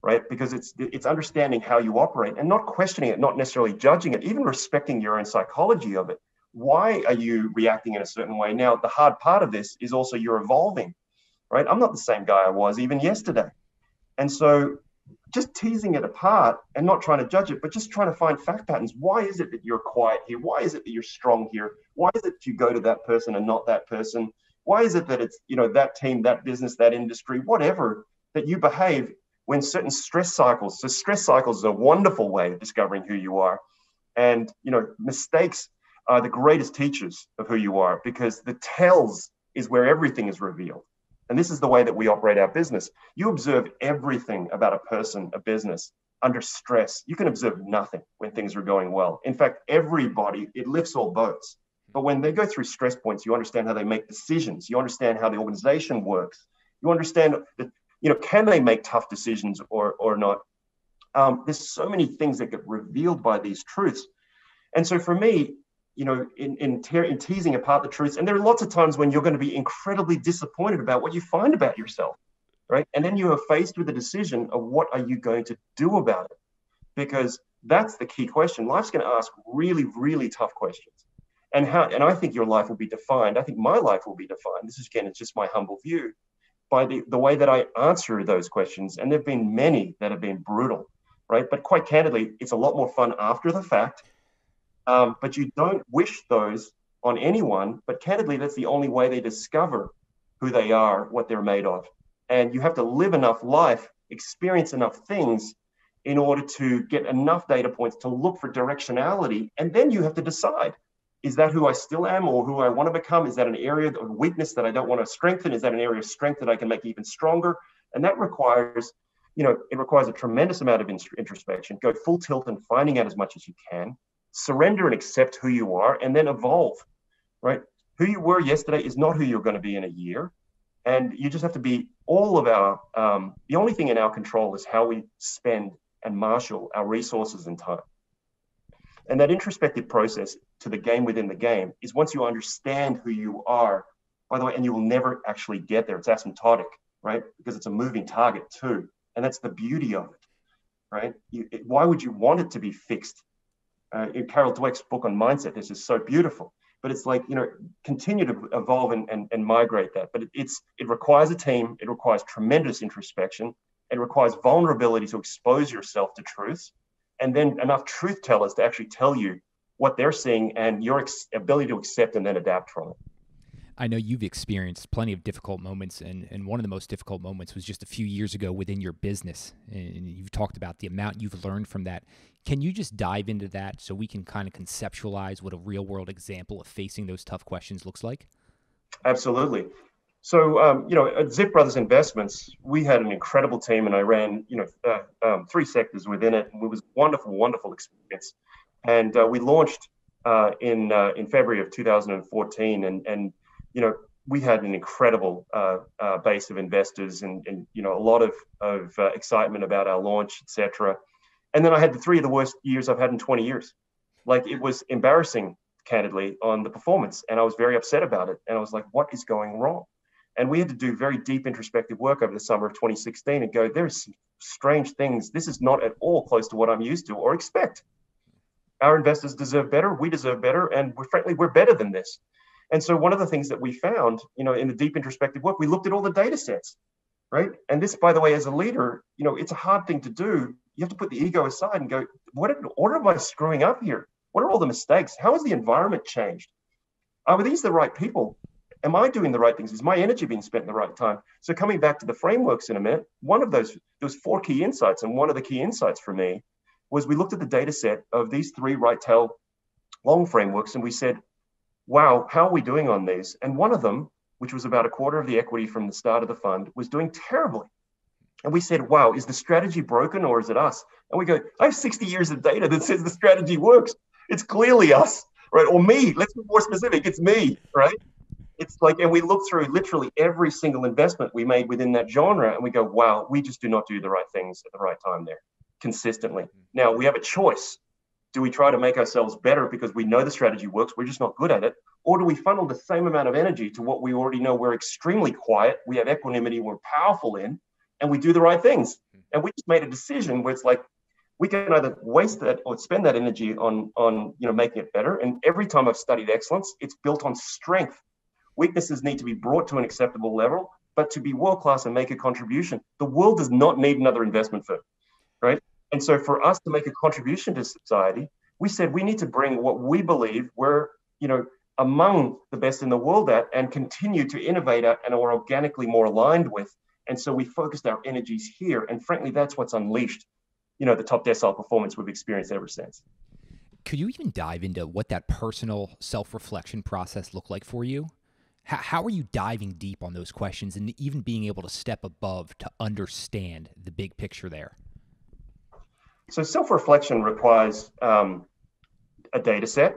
right? Because it's understanding how you operate and not questioning it, not necessarily judging it, even respecting your own psychology of it. Why are you reacting in a certain way? Now, the hard part of this is also you're evolving, right? I'm not the same guy I was even yesterday. And so just teasing it apart and not trying to judge it, but just trying to find fact patterns. Why is it that you're quiet here? Why is it that you're strong here? Why is it that you go to that person and not that person? Why is it that it's, that team, that business, that industry, whatever, that you behave when certain stress cycles. So stress cycles is a wonderful way of discovering who you are. And, mistakes are the greatest teachers of who you are, because the tells is where everything is revealed. And this is the way that we operate our business. You observe everything about a person, a business, under stress. You can observe nothing when things are going well. In fact, everybody, it lifts all boats. But when they go through stress points, you understand how they make decisions. You understand how the organization works. You understand that, can they make tough decisions or not? There's so many things that get revealed by these truths. And so for me, in teasing apart the truths, and there are lots of times when you're going to be incredibly disappointed about what you find about yourself, right? And then you are faced with the decision of what are you going to do about it? Because that's the key question. Life's going to ask really, really tough questions. And I think your life will be defined. I think my life will be defined. This is, again, it's just my humble view, by the way that I answer those questions. And there've been many that have been brutal, right? But quite candidly, it's a lot more fun after the fact. But you don't wish those on anyone, but candidly, that's the only way they discover who they are, what they're made of. And you have to live enough life, experience enough things in order to get enough data points to look for directionality. And then you have to decide, is that who I still am or who I want to become? Is that an area of weakness that I don't want to strengthen? Is that an area of strength that I can make even stronger? And that requires, it requires a tremendous amount of introspection. Go full tilt and finding out as much as you can. Surrender and accept who you are, and then evolve, right? Who you were yesterday is not who you're going to be in a year. And you just have to be the only thing in our control is how we spend and marshal our resources and time. And that introspective process to the game within the game is once you understand who you are, by the way, and you will never actually get there. It's asymptotic, right? Because it's a moving target too. And that's the beauty of it, right? Why would you want it to be fixed? In Carol Dweck's book on mindset, this is so beautiful, but it's like, continue to evolve and migrate that. But it requires a team. It requires tremendous introspection. It requires vulnerability to expose yourself to truths, and then enough truth tellers to actually tell you what they're seeing and your ability to accept and then adapt from it.
I know you've experienced plenty of difficult moments, and one of the most difficult moments was just a few years ago within your business. And you've talked about the amount you've learned from that. Can you just dive into that so we can kind of conceptualize what a real world example of facing those tough questions looks like?
Absolutely. So, at Ziff Brothers Investments, we had an incredible team, and I ran, 3 sectors within it. And it was a wonderful, wonderful experience. And we launched in February of 2014, and we had an incredible base of investors, and a lot of excitement about our launch, etc. And then I had 3 of the worst years I've had in 20 years. Like, it was embarrassing, candidly, on the performance, and I was very upset about it. And I was like, what is going wrong? And we had to do very deep introspective work over the summer of 2016 and go, there's some strange things. This is not at all close to what I'm used to or expect. Our investors deserve better. We deserve better. And frankly, we're better than this. And so one of the things that we found, in the deep introspective work, we looked at all the data sets, right? And this, by the way, as a leader, it's a hard thing to do. You have to put the ego aside and go, what am I screwing up here? What are all the mistakes? How has the environment changed? Are these the right people? Am I doing the right things? Is my energy being spent in the right time? So coming back to the frameworks in a minute, one of those, there was 4 key insights. And one of the key insights for me was we looked at the data set of these 3 right tail long frameworks, and we said, wow, how are we doing on these? And one of them, which was about a quarter of the equity from the start of the fund, was doing terribly. And we said, wow, is the strategy broken or is it us? And we go, I have 60 years of data that says the strategy works. It's clearly us, right? Or me, let's be more specific, it's me, right? It's like, and we look through literally every single investment we made within that genre, and we go, wow, we just do not do the right things at the right time there consistently. Now, we have a choice. Do we try to make ourselves better because we know the strategy works, we're just not good at it? Or do we funnel the same amount of energy to what we already know we're extremely quiet, we have equanimity, we're powerful in, and we do the right things? And we just made a decision where it's like, we can either waste that or spend that energy on making it better. And every time I've studied excellence, it's built on strength. Weaknesses need to be brought to an acceptable level, but to be world-class and make a contribution, the world does not need another investment firm, right? And so for us to make a contribution to society, we said we need to bring what we believe we're, among the best in the world at, and continue to innovate at and are organically more aligned with. And so we focused our energies here. And frankly, that's what's unleashed, the top decile performance we've experienced ever since.
Could you even dive into what that personal self-reflection process looked like for you? How are you diving deep on those questions and even being able to step above to understand the big picture there?
So self-reflection requires a data set.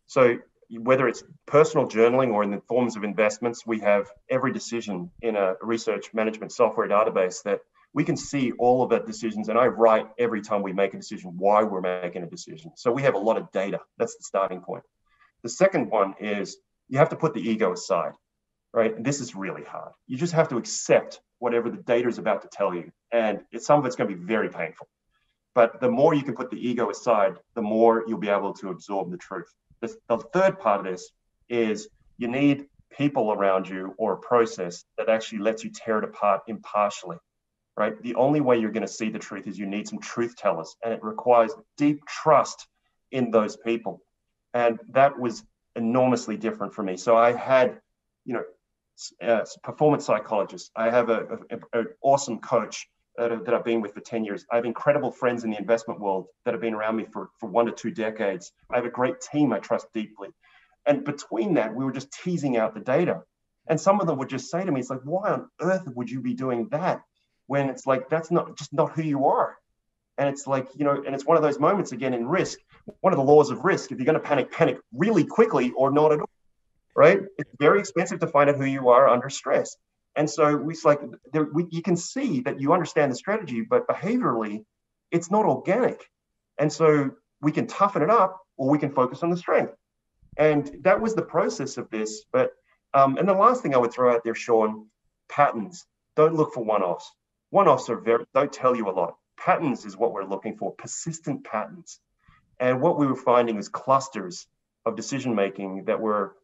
So whether it's personal journaling or in the forms of investments, we have every decision in a research management software database that we can see all of the decisions. And I write every time we make a decision why we're making a decision. So we have a lot of data. That's the starting point. The second one is you have to put the ego aside, right? And this is really hard. You just have to accept whatever the data is about to tell you. And some of it's going to be very painful. But the more you can put the ego aside, the more you'll be able to absorb the truth. The third part of this is you need people around you or a process that actually lets you tear it apart impartially, right? The only way you're going to see the truth is you need some truth tellers, and it requires deep trust in those people. And that was enormously different for me. So I had, performance psychologists. I have an awesome coach that I've been with for 10 years. I have incredible friends in the investment world that have been around me for 1 to 2 decades. I have a great team I trust deeply. And between that, we were just teasing out the data. And some of them would just say to me, it's like, why on earth would you be doing that? When it's like, that's not who you are. And it's like, and it's one of those moments again in risk. One of the laws of risk, if you're going to panic really quickly or not at all, right? It's very expensive to find out who you are under stress. And so it's like, you can see that you understand the strategy, but behaviorally, it's not organic. And so we can toughen it up or we can focus on the strength. And that was the process of this. But, and the last thing I would throw out there, Sean, patterns. Don't look for one-offs. One-offs don't tell you a lot. Patterns is what we're looking for, persistent patterns. And what we were finding is clusters of decision-making that were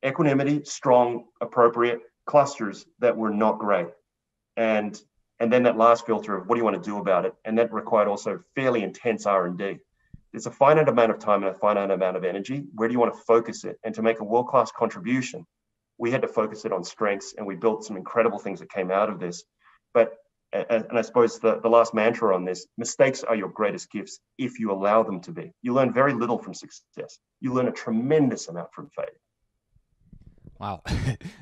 equanimity, strong, appropriate, clusters that were not great. And And then that last filter of what do you want to do about it? And that required also fairly intense R&D. There's a finite amount of time and a finite amount of energy. Where do you want to focus it? And to make a world-class contribution, we had to focus it on strengths, and we built some incredible things that came out of this. But, and I suppose the last mantra on this, mistakes are your greatest gifts if you allow them to be. You learn very little from success. You learn a tremendous amount from failure.
Wow,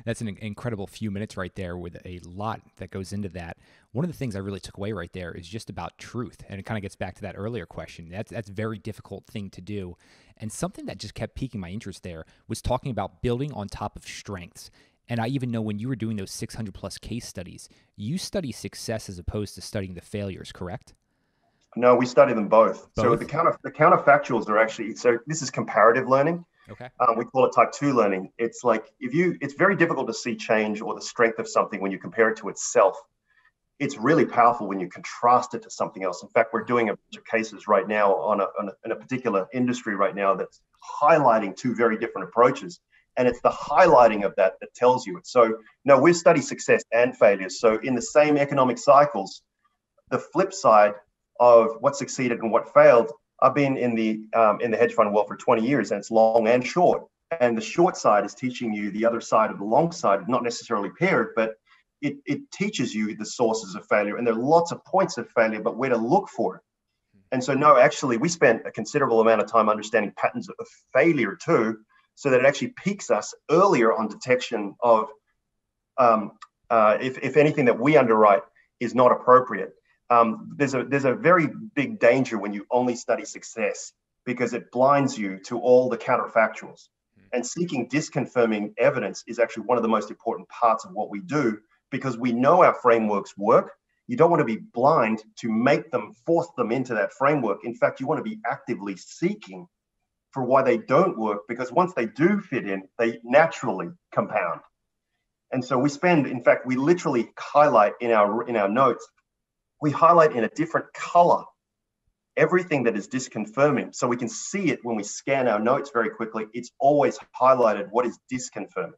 that's an incredible few minutes right there with a lot that goes into that. One of the things I really took away right there is just about truth. And it kind of gets back to that earlier question. That's a very difficult thing to do. And something that just kept piquing my interest there was talking about building on top of strengths. And I even know when you were doing those 600 plus case studies, you study success as opposed to studying the failures, correct?
No, we study them both. So the counterfactuals are actually, so this is comparative learning.
Okay.
We call it type 2 learning. It's like it's very difficult to see change or the strength of something when you compare it to itself. It's really powerful when you contrast it to something else. In fact, we're doing a bunch of cases right now in a particular industry right now that's highlighting two very different approaches. And it's the highlighting of that tells you it. So no, we study success and failures. So in the same economic cycles, the flip side of what succeeded and what failed. I've been in the hedge fund world for 20 years, and it's long and short. And the short side is teaching you the other side of the long side, not necessarily paired, but it teaches you the sources of failure. And there are lots of points of failure, but where to look for it. And so, no, actually, we spent a considerable amount of time understanding patterns of failure too, so that it actually peaks us earlier on detection of if anything that we underwrite is not appropriate. There's a very big danger when you only study success, because it blinds you to all the counterfactuals. And seeking disconfirming evidence is actually one of the most important parts of what we do, because we know our frameworks work. You don't want to be blind to force them into that framework. In fact, you want to be actively seeking for why they don't work, because once they do fit in, they naturally compound. And so we literally highlight in our notes, we highlight in a different color everything that is disconfirming. So we can see it when we scan our notes very quickly. It's always highlighted what is disconfirming.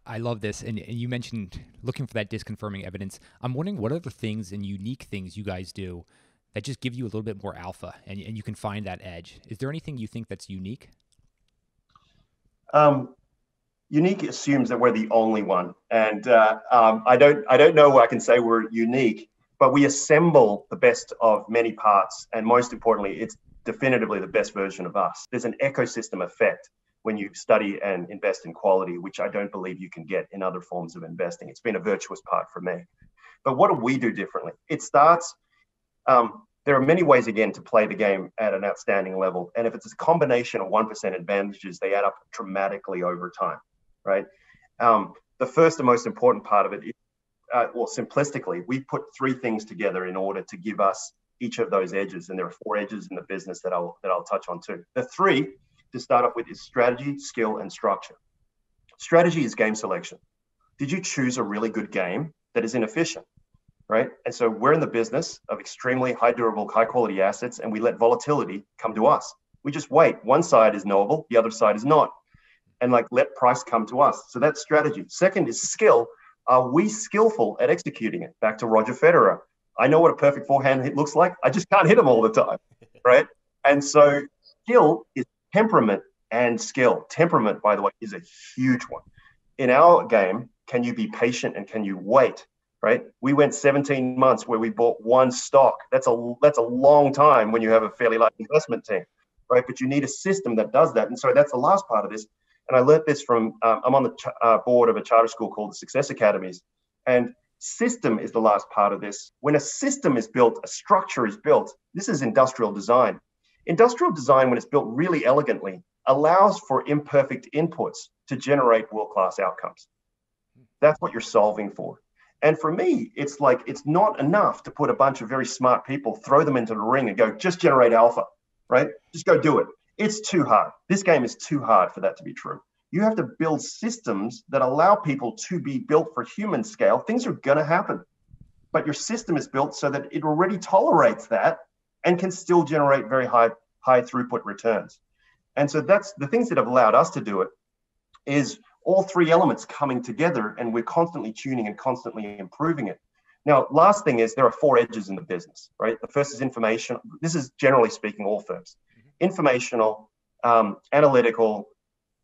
I love this. And you mentioned looking for that disconfirming evidence. I'm wondering what other things and unique things you guys do that just give you a little bit more alpha and you can find that edge. Is there anything you think that's unique?
Unique assumes that we're the only one. And I don't know I can say we're unique, but we assemble the best of many parts. And most importantly, it's definitively the best version of us. There's an ecosystem effect when you study and invest in quality, which I don't believe you can get in other forms of investing. It's been a virtuous part for me. But what do we do differently? It starts, there are many ways, again, to play the game at an outstanding level. And if it's a combination of 1% advantages, they add up dramatically over time, right? The first and most important part of it is, simplistically, we put three things together in order to give us each of those edges. And there are 4 edges in the business that I'll touch on too. The 3 to start off with is strategy, skill, and structure. Strategy is game selection. Did you choose a really good game that is inefficient, right? And so we're in the business of extremely high durable, high quality assets, and we let volatility come to us. We just wait. One side is knowable, the other side is not. And let price come to us. So that's strategy. Second is skill. Are we skillful at executing it? Back to Roger Federer. I know what a perfect forehand hit looks like. I just can't hit them all the time, right? And so skill is temperament and skill. Temperament, by the way, is a huge one. In our game, can you be patient and can you wait, right? We went 17 months where we bought one stock. That's a long time when you have a fairly large investment team, right? But you need a system that does that. And so that's the last part of this. And I learned this from, I'm on the board of a charter school called the Success Academies. And system is the last part of this. When a system is built, a structure is built. This is industrial design. Industrial design, when it's built really elegantly, allows for imperfect inputs to generate world-class outcomes. That's what you're solving for. And for me, it's not enough to put a bunch of very smart people, throw them into the ring and go, just generate alpha, right? Just go do it. It's too hard. This game is too hard for that to be true. You have to build systems that allow people to be built for human scale. Things are going to happen, but your system is built so that it already tolerates that and can still generate very high throughput returns. And so that's the things that have allowed us to do it is all three elements coming together, and we're constantly tuning and constantly improving it. Now, last thing is there are four edges in the business, right? The first is information. This is generally speaking all firms. Informational, analytical,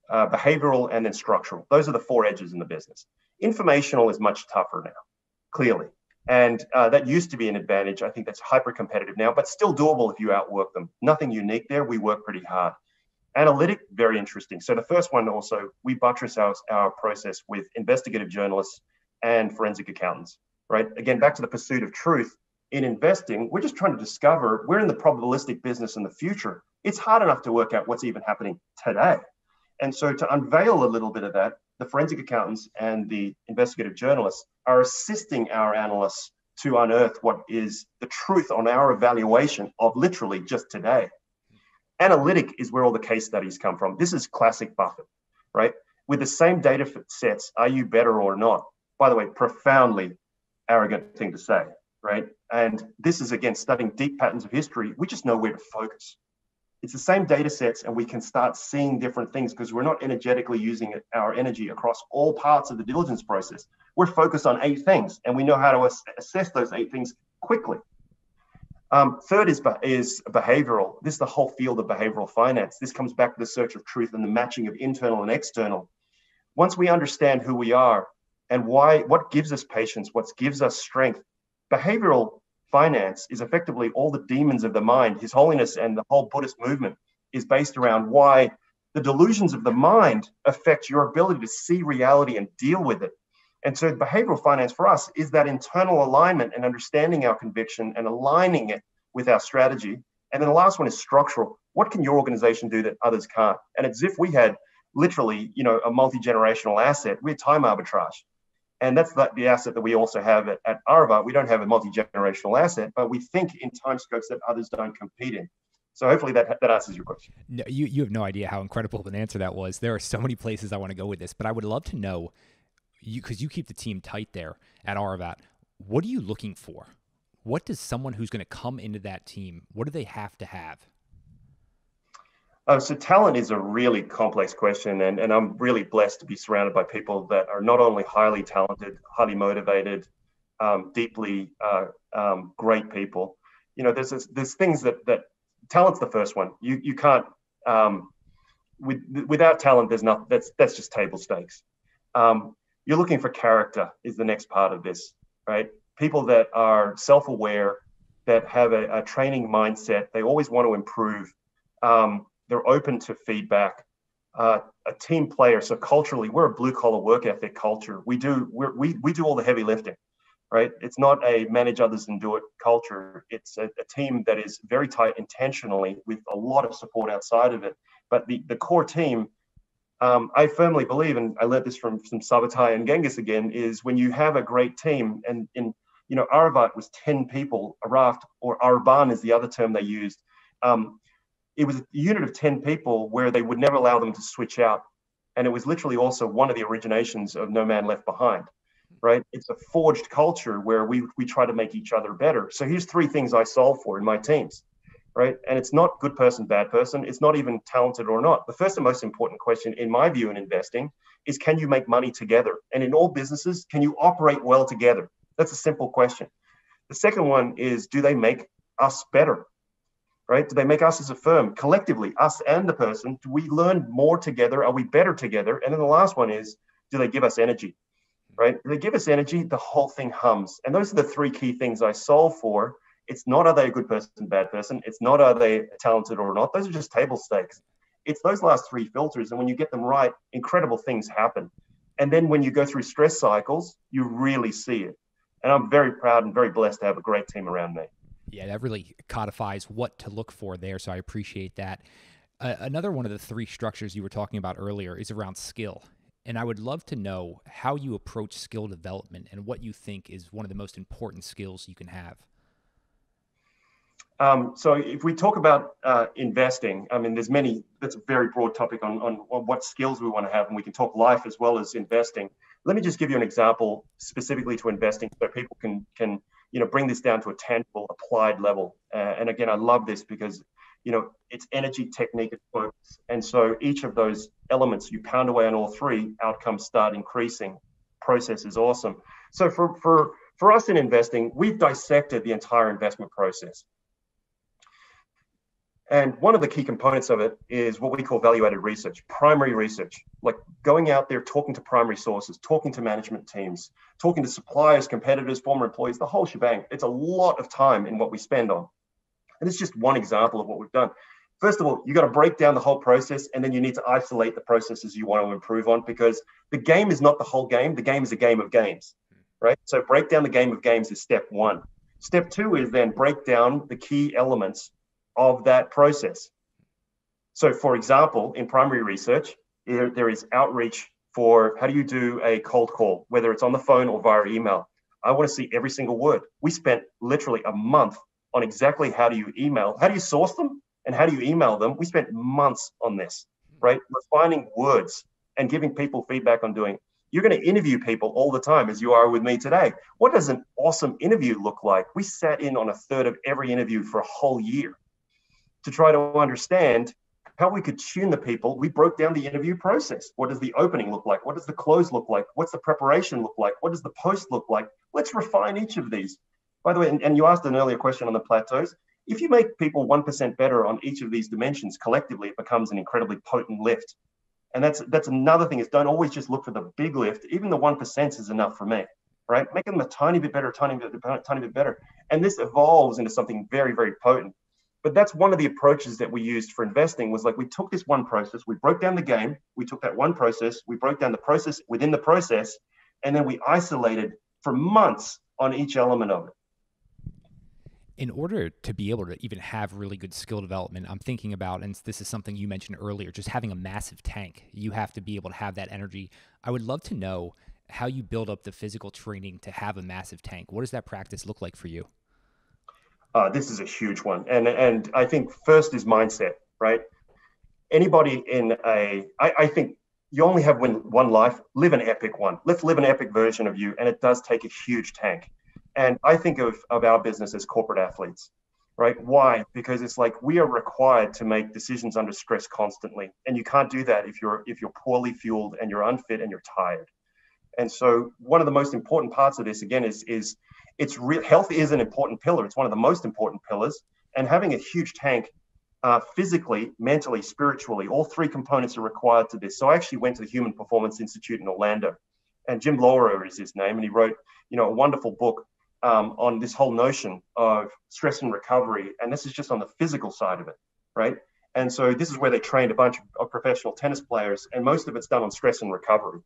behavioral, and then structural. Those are the four edges in the business. Informational is much tougher now, clearly. And that used to be an advantage. I think that's hyper competitive now, but still doable if you outwork them. Nothing unique there. We work pretty hard. Analytic, very interesting. So the first one also, we buttress our process with investigative journalists and forensic accountants, right? Again, back to the pursuit of truth. In investing, we're just trying to discover, we're in the probabilistic business in the future. It's hard enough to work out what's even happening today. And so to unveil a little bit of that, the forensic accountants and the investigative journalists are assisting our analysts to unearth what is the truth on our evaluation of literally just today. Analytic is where all the case studies come from. This is classic Buffett, right? With the same data sets, are you better or not? By the way, profoundly arrogant thing to say, right? And this is, again, studying deep patterns of history. We just know where to focus. It's the same data sets, and we can start seeing different things because we're not energetically using our energy across all parts of the diligence process. We're focused on 8 things, and we know how to assess those 8 things quickly. Third is behavioral. This is the whole field of behavioral finance. This comes back to the search of truth and the matching of internal and external. Once we understand who we are and why, what gives us patience, what gives us strength, behavioral finance is effectively all the demons of the mind. His Holiness and the whole Buddhist movement is based around why the delusions of the mind affect your ability to see reality and deal with it. And so behavioral finance for us is that internal alignment and understanding our conviction and aligning it with our strategy. And then the last one is structural. What can your organization do that others can't? And at Ziff, we had literally, a multi-generational asset. We had time arbitrage. And that's the asset that we also have at Aravt. We don't have a multi-generational asset, but we think in time scopes that others don't compete in. So hopefully that answers your question.
No, you have no idea how incredible of an answer that was. There are so many places I want to go with this, but I would love to know, because you keep the team tight there at Aravt, what are you looking for? What does someone who's going to come into that team, what do they have to have?
So talent is a really complex question, and I'm really blessed to be surrounded by people that are not only highly talented, highly motivated, deeply great people. There's things that talent's the first one. You can't without talent. There's not. That's just table stakes. You're looking for character is the next part of this, right? People that are self-aware, that have a training mindset. They always want to improve. They're open to feedback, a team player. So culturally, we're a blue collar work ethic culture. We do all the heavy lifting, right? It's not a manage others and do it culture. It's a team that is very tight intentionally with a lot of support outside of it. But the core team, I firmly believe, and I learned this from Subotai and Genghis again, is when you have a great team, and Aravt was 10 people, Aravt or Arban is the other term they used. It was a unit of 10 people where they would never allow them to switch out. And it was literally also one of the originations of No Man Left Behind, right? It's a forged culture where we try to make each other better. So here's 3 things I solve for in my teams, right? And it's not good person, bad person. It's not even talented or not. The first and most important question, in my view, in investing is, can you make money together? And in all businesses, can you operate well together? That's a simple question. The second one is, do they make us better? Right? Do they make us as a firm, collectively, us and the person? Do we learn more together? Are we better together? And then the last one is, do they give us energy? Right? If they give us energy, the whole thing hums. And those are the 3 key things I solve for. It's not, are they a good person, bad person? It's not, are they talented or not? Those are just table stakes. It's those last 3 filters. And when you get them right, incredible things happen. And then when you go through stress cycles, you really see it. And I'm very proud and very blessed to have a great team around me.
Yeah, that really codifies what to look for there, so I appreciate that. Another one of the 3 structures you were talking about earlier is around skill, and I would love to know how you approach skill development and what you think is one of the most important skills you can have.
So if we talk about investing, I mean, that's a very broad topic on what skills we want to have, and we can talk life as well as investing. Let me just give you an example specifically to investing so people can bring this down to a tangible, applied level. And again, I love this because it's energy, technique, and focus. And so each of those elements, you pound away on all three, outcomes start increasing. Process is awesome. So for us in investing, we've dissected the entire investment process. And one of the key components of it is what we call value-added research, primary research, like going out there, talking to primary sources, talking to management teams, talking to suppliers, competitors, former employees, the whole shebang. It's a lot of time in what we spend on. And it's just one example of what we've done. First of all, you got to break down the whole process, and then you need to isolate the processes you want to improve on, because the game is not the whole game. The game is a game of games, right? So break down the game of games is step one. Step two is then break down the key elements of that process. So for example, in primary research, there is outreach for how do you do a cold call, whether it's on the phone or via email. I want to see every single word. We spent literally a month on exactly how do you email, how do you source them, and how do you email them. We spent months on this, right? Refining words and giving people feedback on doing. You're going to interview people all the time, as you are with me today. What does an awesome interview look like? We sat in on a third of every interview for a whole year to try to understand how we could tune the people. We broke down the interview process. What does the opening look like? What does the close look like? What's the preparation look like? What does the post look like? Let's refine each of these. By the way, and you asked an earlier question on the plateaus. If you make people 1% better on each of these dimensions collectively, it becomes an incredibly potent lift. And that's another thing, is don't always just look for the big lift. Even the 1% is enough for me, right? Make them a tiny bit better, tiny bit better. And this evolves into something very, very potent. But that's one of the approaches that we used for investing, was like, we took this one process, we broke down the game, we took that one process, we broke down the process within the process, and then we isolated for months on each element of it.
In order to be able to even have really good skill development, I'm thinking about, and this is something you mentioned earlier, just having a massive tank. You have to be able to have that energy. I would love to know how you build up the physical training to have a massive tank. What does that practice look like for you?
This is a huge one. And I think first is mindset, right? Anybody I think you only have one life, live an epic one. Let's live an epic version of you. And it does take a huge tank. And I think of our business as corporate athletes, right? Why? Because it's like we are required to make decisions under stress constantly. And you can't do that if you're poorly fueled and you're unfit and you're tired. And so one of the most important parts of this, again, is it's real. Health is an important pillar. It's one of the most important pillars. And having a huge tank, physically, mentally, spiritually, all three components are required to this. So I actually went to the Human Performance Institute in Orlando, and Jim Lowery is his name. And he wrote, a wonderful book on this whole notion of stress and recovery. And this is just on the physical side of it, right? And so this is where they trained a bunch of professional tennis players, and most of it's done on stress and recovery.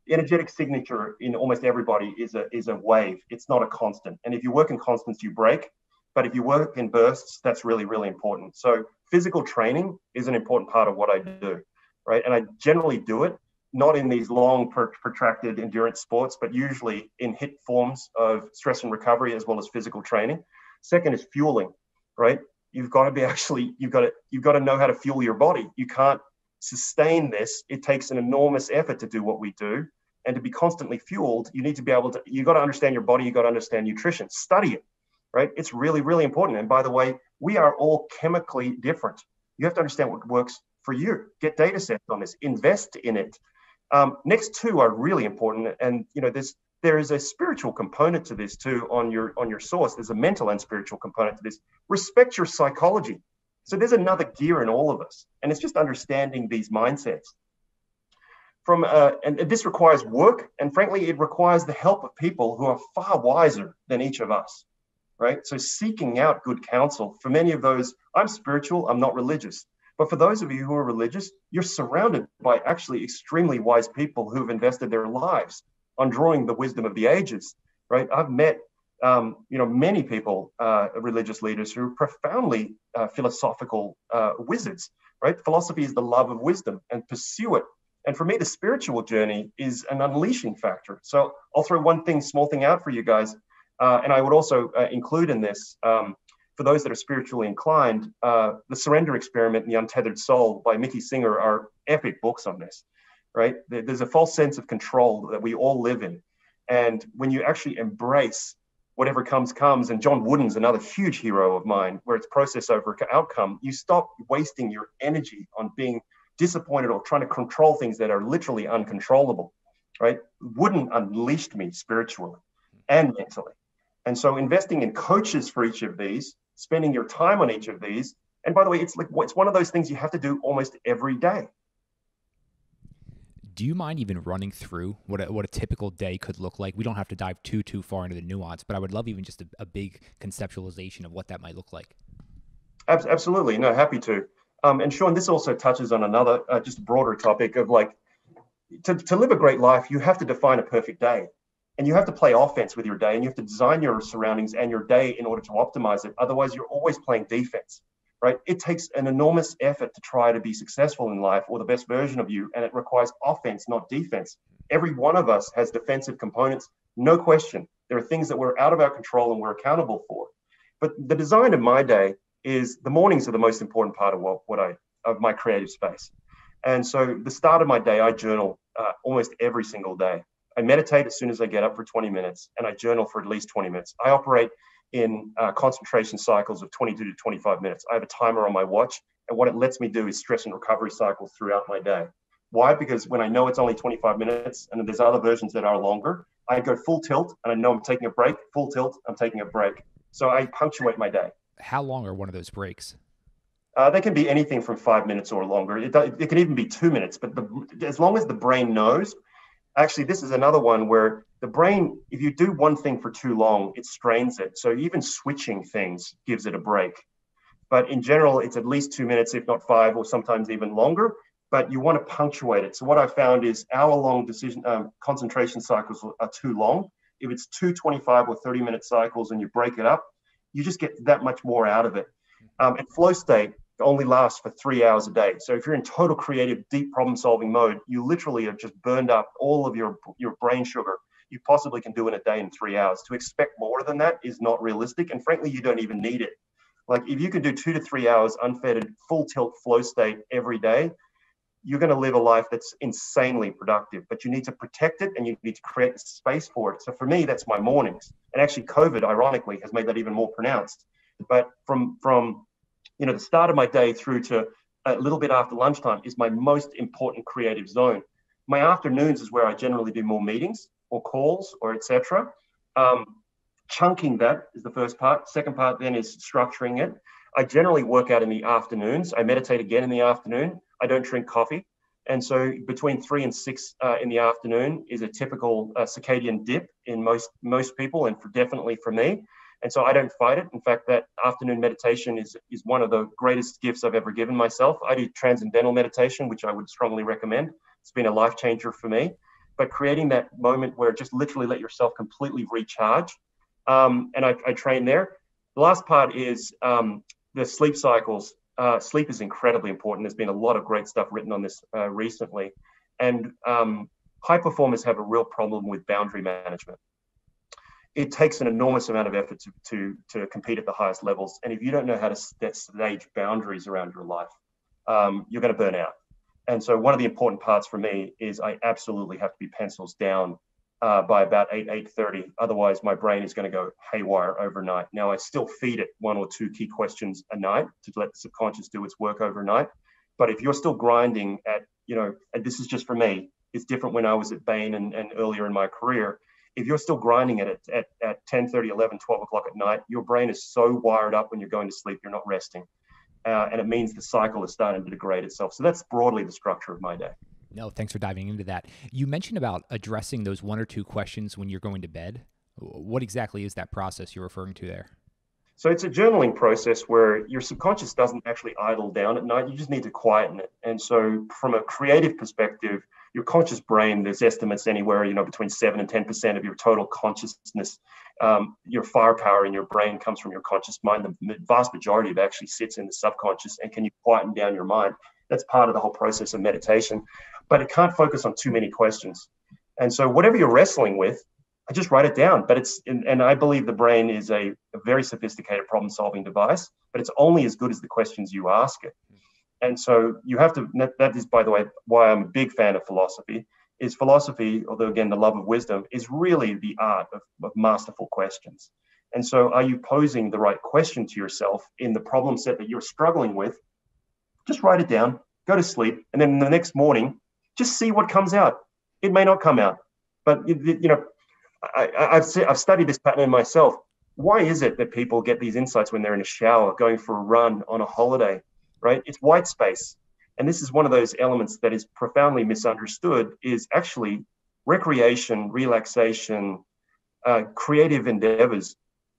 The energetic signature in almost everybody is a wave. It's not a constant. And if you work in constants, you break. But if you work in bursts, that's really, really important. So physical training is an important part of what I do, right? And I generally do it not in these long, protracted endurance sports, but usually in HIIT forms of stress and recovery, as well as physical training. Second is fueling, right? You've got to know how to fuel your body. You can't sustain this. It takes an enormous effort to do what we do. And to be constantly fueled, you need to be able to, you got to understand your body, you got to understand nutrition, study it, right? It's really, really important. And by the way, we are all chemically different. You have to understand what works for you. Get data sets on this, invest in it. Next two are really important. And there is a spiritual component to this too on your source. There's a mental and spiritual component to this. Respect your psychology. So there's another gear in all of us. And it's just understanding these mindsets. And this requires work, and frankly, it requires the help of people who are far wiser than each of us, right? So seeking out good counsel. For many of those, I'm spiritual, I'm not religious. But for those of you who are religious, you're surrounded by actually extremely wise people who've invested their lives on drawing the wisdom of the ages, right? I've met, many people, religious leaders who are profoundly philosophical wizards, right? Philosophy is the love of wisdom, and pursue it. And for me, the spiritual journey is an unleashing factor. So I'll throw one small thing out for you guys. And I would also include in this, for those that are spiritually inclined, The Surrender Experiment and The Untethered Soul by Mickey Singer are epic books on this, right? There's a false sense of control that we all live in. And when you actually embrace whatever comes, comes. And John Wooden's another huge hero of mine, where it's process over outcome. You stop wasting your energy on being disappointed or trying to control things that are literally uncontrollable, right? Wooden unleashed me spiritually and mentally. And so investing in coaches for each of these, spending your time on each of these, and by the way, it's one of those things you have to do almost every day.
Do you mind even running through what a typical day could look like? We don't have to dive too far into the nuance, but I would love even just a big conceptualization of what that might look like.
Absolutely. No, happy to. And Sean, this also touches on another, just broader topic of like, to live a great life, you have to define a perfect day. And you have to play offense with your day, and you have to design your surroundings and your day in order to optimize it. Otherwise, you're always playing defense, right? It takes an enormous effort to try to be successful in life or the best version of you, and it requires offense, not defense. Every one of us has defensive components, no question. There are things that we're out of our control and we're accountable for. But the design of my day is the mornings are the most important part of my creative space. And so the start of my day, I journal almost every single day. I meditate as soon as I get up for 20 minutes, and I journal for at least 20 minutes. I operate in concentration cycles of 22 to 25 minutes. I have a timer on my watch, and what it lets me do is stress and recovery cycles throughout my day. Why? Because when I know it's only 25 minutes, and there's other versions that are longer, I go full tilt, and I know I'm taking a break, full tilt, I'm taking a break. So I punctuate my day.
How long are one of those breaks?
They can be anything from 5 minutes or longer. It can even be 2 minutes, but as long as the brain knows. Actually, this is another one where the brain, if you do one thing for too long, it strains it. So even switching things gives it a break. But in general, it's at least 2 minutes, if not 5, or sometimes even longer. But you want to punctuate it. So what I found is hour-long concentration cycles are too long. If it's 2 25 or 30-minute cycles and you break it up, you just get that much more out of it. And flow state only lasts for 3 hours a day. So if you're in total creative, deep problem-solving mode, you literally have just burned up all of your brain sugar you possibly can do in a day in 3 hours. To expect more than that is not realistic. And frankly, you don't even need it. Like if you can do 2 to 3 hours unfettered, full tilt flow state every day, you're going to live a life that's insanely productive, but you need to protect it and you need to create the space for it. So for me, that's my mornings. And actually COVID, ironically, has made that even more pronounced. But from the start of my day through to a little bit after lunchtime is my most important creative zone. My afternoons is where I generally do more meetings or calls or etc. Chunking that is the first part. Second part then is structuring it. I generally work out in the afternoons. I meditate again in the afternoon. I don't drink coffee. And so between 3 and 6 in the afternoon is a typical circadian dip in most people, and definitely for me. And so I don't fight it. In fact, that afternoon meditation is one of the greatest gifts I've ever given myself. I do transcendental meditation, which I would strongly recommend. It's been a life changer for me. But creating that moment where just literally let yourself completely recharge. And I train there. The last part is the sleep cycles. Sleep is incredibly important. There's been a lot of great stuff written on this recently. And high performers have a real problem with boundary management. It takes an enormous amount of effort to compete at the highest levels. And if you don't know how to stage boundaries around your life, you're going to burn out. And so one of the important parts for me is I absolutely have to be pencils down by about 8:30. Otherwise, my brain is going to go haywire overnight. Now, I still feed it 1 or 2 key questions a night to let the subconscious do its work overnight. But if you're still grinding at, and this is just for me, it's different when I was at Bain and earlier in my career. If you're still grinding at 10:30, 11, 12 o'clock at night, your brain is so wired up when you're going to sleep, you're not resting. And it means the cycle is starting to degrade itself. So that's broadly the structure of my day.
No, thanks for diving into that. You mentioned about addressing those 1 or 2 questions when you're going to bed. What exactly is that process you're referring to there?
So it's a journaling process where your subconscious doesn't actually idle down at night. You just need to quieten it. And so from a creative perspective, your conscious brain, there's estimates anywhere, between 7 and 10% of your total consciousness. Your firepower in your brain comes from your conscious mind. The vast majority of it actually sits in the subconscious. And can you quieten down your mind? That's part of the whole process of meditation. But it can't focus on too many questions. And so whatever you're wrestling with, I just write it down. But and I believe the brain is a very sophisticated problem-solving device, but it's only as good as the questions you ask it. And so you have to, that is, by the way, why I'm a big fan of philosophy, is philosophy, although again, the love of wisdom, is really the art of masterful questions. And so are you posing the right question to yourself in the problem set that you're struggling with? Just write it down, go to sleep, and then the next morning, just see what comes out. It may not come out, but I've studied this pattern myself. Why is it that people get these insights when they're in a shower, going for a run, on a holiday, right? It's white space. And this is one of those elements that is profoundly misunderstood, is actually recreation, relaxation, creative endeavors,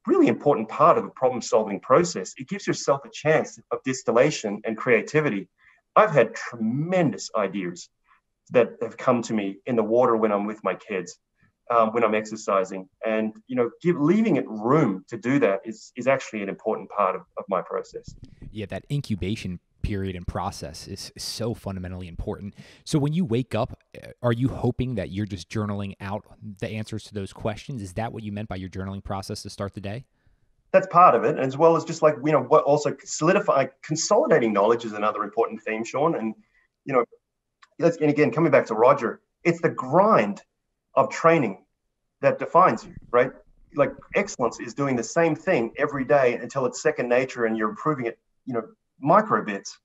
really important part of a problem-solving process. It gives yourself a chance of distillation and creativity. I've had tremendous ideas that have come to me in the water when I'm with my kids, when I'm exercising, and leaving it room to do that is actually an important part of my process.
Yeah, that incubation period and process is so fundamentally important. So when you wake up, are you hoping that you're just journaling out the answers to those questions? Is that what you meant by your journaling process to start the day?
That's part of it, as well as just like, what also consolidating knowledge is another important theme, Sean. And, and again, coming back to Roger, it's the grind of training that defines you, right? Like excellence is doing the same thing every day until it's second nature and you're improving it, micro bits.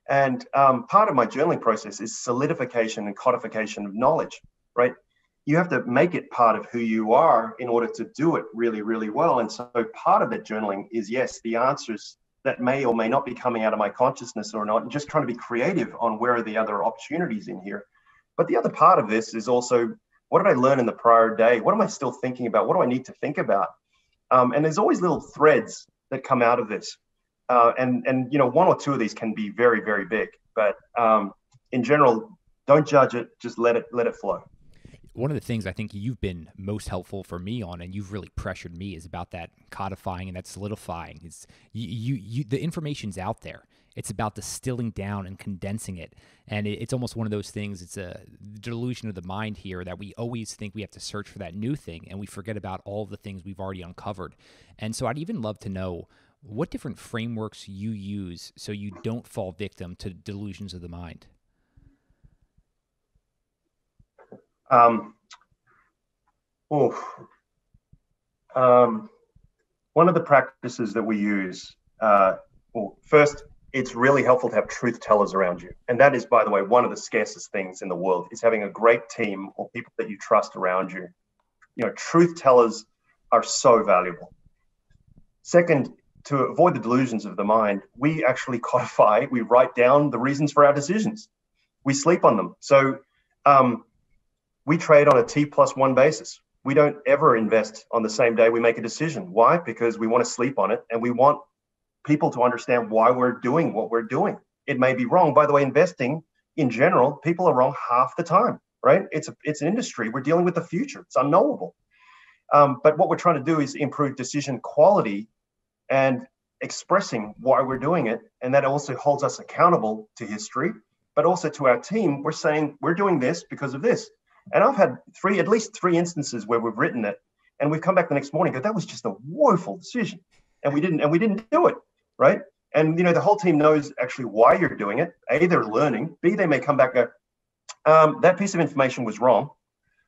And part of my journaling process is solidification and codification of knowledge, right? You have to make it part of who you are in order to do it really, really well. And so part of that journaling is, yes, the answers that may or may not be coming out of my consciousness or not, and just trying to be creative on where are the other opportunities in here. But the other part of this is also, what did I learn in the prior day? What am I still thinking about? What do I need to think about? And there's always little threads that come out of this. And one or two of these can be very, very big. But in general, don't judge it. Just let it flow.
One of the things I think you've been most helpful for me on, and you've really pressured me, is about that codifying and that solidifying. It's the information's out there. It's about distilling down and condensing it. And it's almost one of those things, it's a delusion of the mind here, that we always think we have to search for that new thing, and we forget about all the things we've already uncovered. And so I'd even love to know what different frameworks you use so you don't fall victim to delusions of the mind.
One of the practices that we use, first, it's really helpful to have truth tellers around you. And that is, by the way, one of the scarcest things in the world, is having a great team or people that you trust around you. Truth tellers are so valuable. Second, to avoid the delusions of the mind, we actually codify, we write down the reasons for our decisions. We sleep on them. So we trade on a T+1 basis. We don't ever invest on the same day we make a decision. Why? Because we want to sleep on it, and we want people to understand why we're doing what we're doing. It may be wrong. By the way, investing in general, people are wrong half the time, right? It's an industry. We're dealing with the future. It's unknowable. But what we're trying to do is improve decision quality and expressing why we're doing it. And that also holds us accountable to history, but also to our team. We're saying we're doing this because of this. And I've had at least three instances where we've written it and we've come back the next morning and go, that was just a woeful decision. And we didn't do it, right? And the whole team knows actually why you're doing it. A, they're learning. B, they may come back and go, that piece of information was wrong,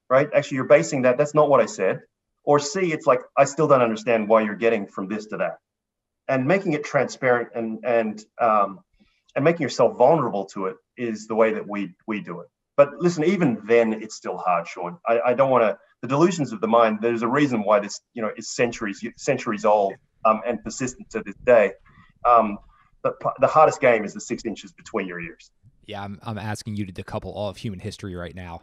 right? Actually, you're basing that's not what I said. Or C, it's like, I still don't understand why you're getting from this to that. And making it transparent and making yourself vulnerable to it is the way that we do it. But listen, even then, it's still hard, Sean. I don't want to, the delusions of the mind, there's a reason why this, is centuries old and persistent to this day. But the hardest game is the 6 inches between your ears.
Yeah, I'm asking you to decouple all of human history right now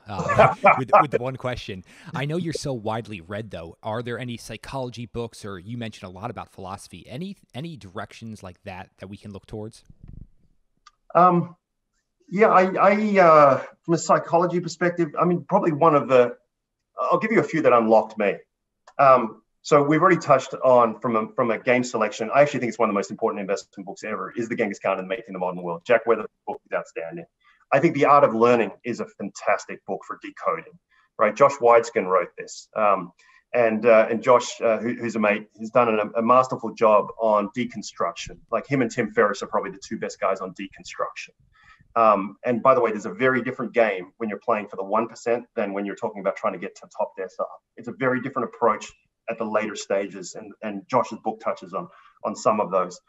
with the one question. I know you're so widely read, though. Are there any psychology books, or you mentioned a lot about philosophy, any directions like that we can look towards?
Yeah, I from a psychology perspective, I mean, probably I'll give you a few that unlocked me. So we've already touched on from a game selection. I actually think it's one of the most important investment books ever, is The Genghis Khan and Making the Modern World. Jack Weatherford's book is outstanding. I think The Art of Learning is a fantastic book for decoding, right? Josh Waitzkin wrote this. And Josh, who's a mate, has done a masterful job on deconstruction. Like, him and Tim Ferriss are probably the two best guys on deconstruction. And by the way, there's a very different game when you're playing for the 1% than when you're talking about trying to get to top decile. It's a very different approach at the later stages, and Josh's book touches on some of those.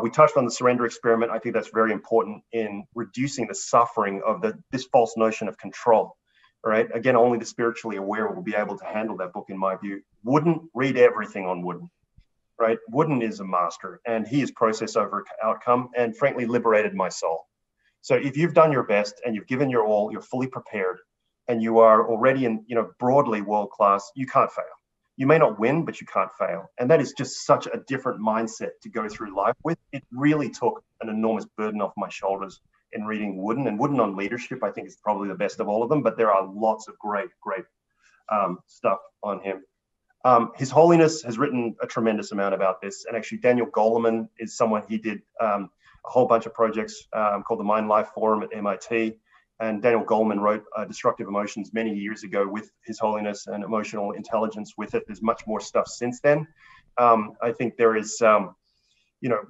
We touched on the surrender experiment. I think that's very important in reducing the suffering of this false notion of control. All right. Again, only the spiritually aware will be able to handle that book, in my view. Wooden, read everything on Wooden. Right. Wooden is a master, and he is process over outcome, and frankly liberated my soul. So if you've done your best and you've given your all, you're fully prepared, and you are already in, broadly world class, you can't fail. You may not win, but you can't fail. And that is just such a different mindset to go through life with. It really took an enormous burden off my shoulders in reading Wooden. And Wooden on leadership, I think, is probably the best of all of them, but there are lots of great stuff on him. His Holiness has written a tremendous amount about this. And actually, Daniel Goleman is someone, he did a whole bunch of projects called the Mind Life Forum at MIT. And Daniel Goleman wrote Destructive Emotions many years ago with His Holiness and emotional intelligence with it. There's much more stuff since then. I think there is,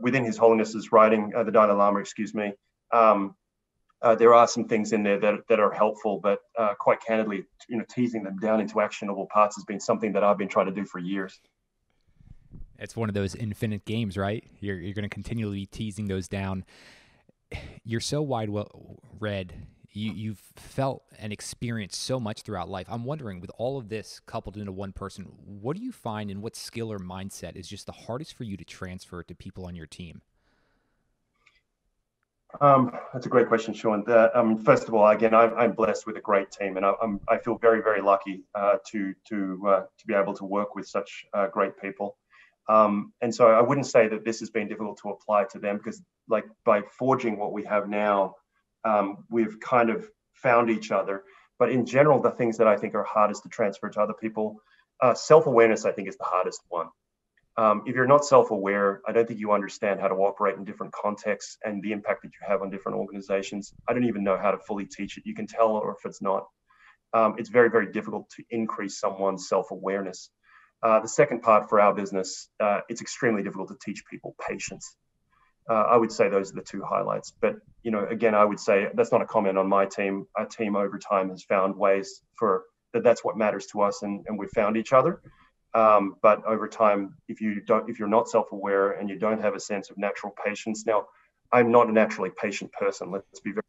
within His Holiness's writing, the Dalai Lama, there are some things in there that are helpful, but quite candidly, teasing them down into actionable parts has been something that I've been trying to do for years.
It's one of those infinite games, right? You're going to continually be teasing those down. You're so read. You've felt and experienced so much throughout life. I'm wondering, with all of this coupled into one person, what do you find and what skill or mindset is just the hardest for you to transfer to people on your team?
That's a great question, Sean. First of all, again, I'm blessed with a great team, and I feel very, very lucky to be able to work with such great people. And so I wouldn't say that this has been difficult to apply to them, because like by forging what we have now, we've kind of found each other. But in general, the things that I think are hardest to transfer to other people, self-awareness, I think, is the hardest one. If you're not self-aware, I don't think you understand how to operate in different contexts and the impact that you have on different organizations. I don't even know how to fully teach it. You can tell, or if it's not. It's very, very difficult to increase someone's self-awareness. The second part for our business, it's extremely difficult to teach people patience. I would say those are the two highlights. But, again, I would say that's not a comment on my team. Our team over time has found ways that's what matters to us, and we've found each other. But over time, if you're not self-aware and you don't have a sense of natural patience, now I'm not a naturally patient person. Let's be very.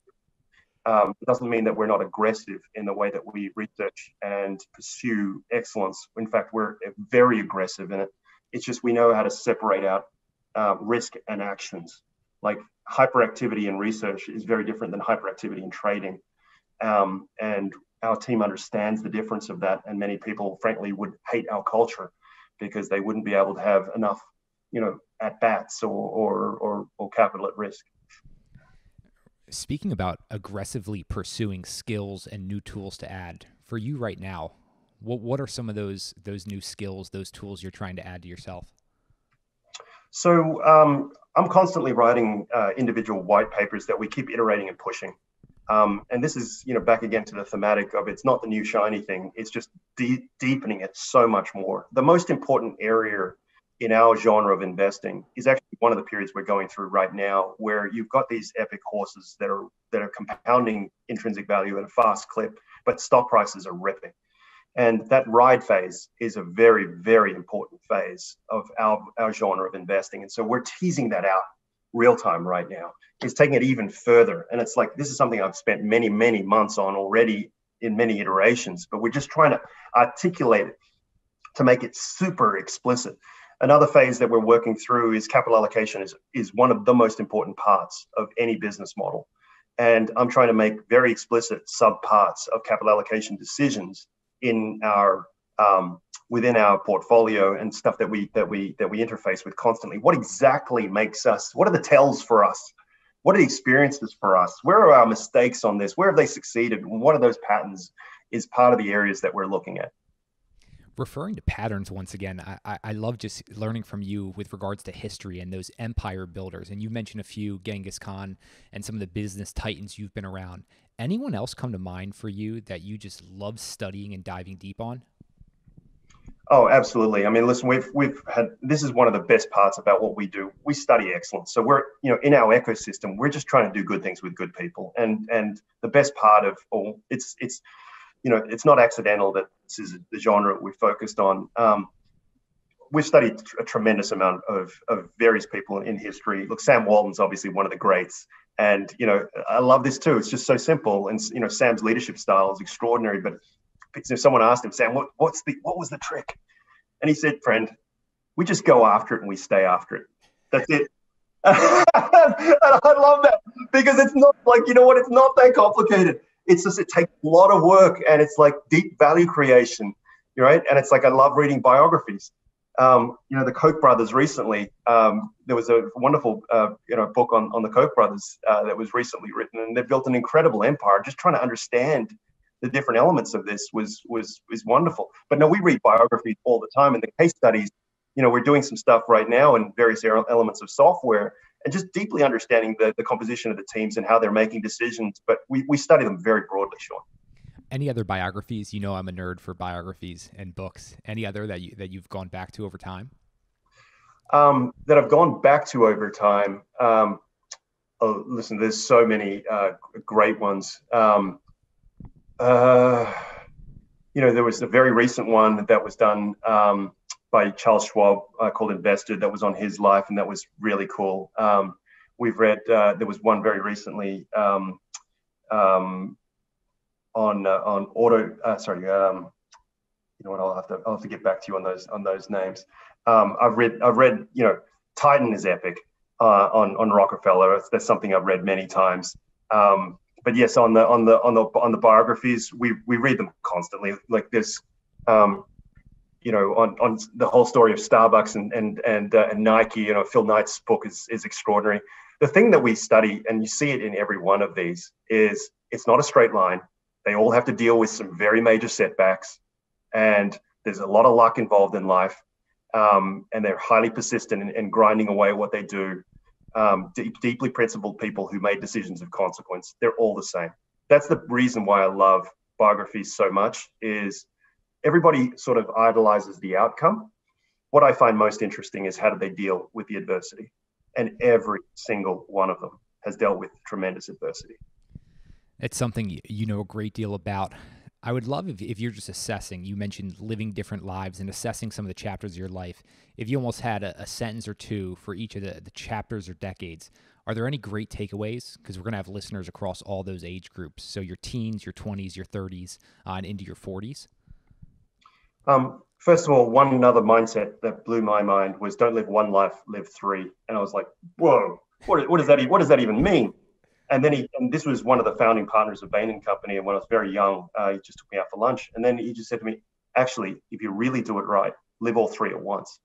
It doesn't mean that we're not aggressive in the way that we research and pursue excellence. In fact, we're very aggressive in it. It's just we know how to separate out risk and actions. Like hyperactivity in research is very different than hyperactivity in trading. And our team understands the difference of that. And many people, frankly, would hate our culture because they wouldn't be able to have enough, at bats or capital at risk.
Speaking about aggressively pursuing skills and new tools to add, for you right now, what are some of those new skills, those tools you're trying to add to yourself?
So I'm constantly writing individual white papers that we keep iterating and pushing. And this is, back again to the thematic of it's not the new shiny thing. It's just deepening it so much more. The most important area in our genre of investing is actually one of the periods we're going through right now, where you've got these epic horses that are compounding intrinsic value at a fast clip, but stock prices are ripping. And that ride phase is a very, very important phase of our genre of investing. And so we're teasing that out real time right now. It's taking it even further. And it's like, this is something I've spent many, many months on already in many iterations, but we're just trying to articulate it to make it super explicit. Another phase that we're working through is capital allocation is one of the most important parts of any business model. And I'm trying to make very explicit subparts of capital allocation decisions in our within our portfolio and stuff that we interface with constantly. What exactly makes us? What are the tells for us? What are the experiences for us? Where are our mistakes on this? Where have they succeeded? And what are those patterns? Is part of the areas that we're looking at.
Referring to patterns once again, I love just learning from you with regards to history and those empire builders. And you mentioned a few, Genghis Khan and some of the business titans you've been around. Anyone else come to mind for you that you just love studying and diving deep on?
Oh, absolutely. I mean, listen, we've had, this is one of the best parts about what we do. We study excellence. So we're, in our ecosystem, we're just trying to do good things with good people. And the best part of all, it's not accidental that this is the genre we focused on. we've studied a tremendous amount of various people in history. Look, Sam Walton's obviously one of the greats. And, I love this too. It's just so simple. And, Sam's leadership style is extraordinary. But if someone asked him, Sam, what was the trick? And he said, friend, we just go after it and we stay after it. That's it. And I love that because it's not like, it's not that complicated. It's just, it takes a lot of work and it's like deep value creation, right? And it's like, I love reading biographies. The Koch brothers recently, there was a wonderful, book on the Koch brothers that was recently written, and they built an incredible empire. Just trying to understand the different elements of this was wonderful. But no, we read biographies all the time, and the case studies, we're doing some stuff right now in various elements of software, and just deeply understanding the composition of the teams and how they're making decisions. But we study them very broadly, Sean.
Any other biographies? I'm a nerd for biographies and books. Any other that you've gone back to over time?
That I've gone back to over time. Listen, there's so many great ones. There was a very recent one that was done by Charles Schwab called Invested, that was on his life, and that was really cool. We've read, there was one very recently on auto. I'll have to get back to you on those names. I've read Titan is epic on Rockefeller. That's something I've read many times. But yes, on the biographies, we read them constantly. Like this, on the whole story of Starbucks and Nike. Phil Knight's book is extraordinary. The thing that we study, and you see it in every one of these, is it's not a straight line. They all have to deal with some very major setbacks, and there's a lot of luck involved in life. And they're highly persistent in grinding away at what they do. Deeply principled people who made decisions of consequence. They're all the same. That's the reason why I love biographies so much, is everybody sort of idolizes the outcome. What I find most interesting is how do they deal with the adversity? And every single one of them has dealt with tremendous adversity.
It's something you know a great deal about. I would love if you're just assessing, you mentioned living different lives and assessing some of the chapters of your life. If you almost had a sentence or two for each of the chapters or decades, are there any great takeaways? Because we're going to have listeners across all those age groups. So your teens, your 20s, your 30s, and into your 40s.
First of all, one other mindset that blew my mind was don't live one life, live three. And I was like, whoa, what does that even mean? And then this was one of the founding partners of Bain Company. And when I was very young, he just took me out for lunch. And then he just said to me, actually, if you really do it right, live all three at once.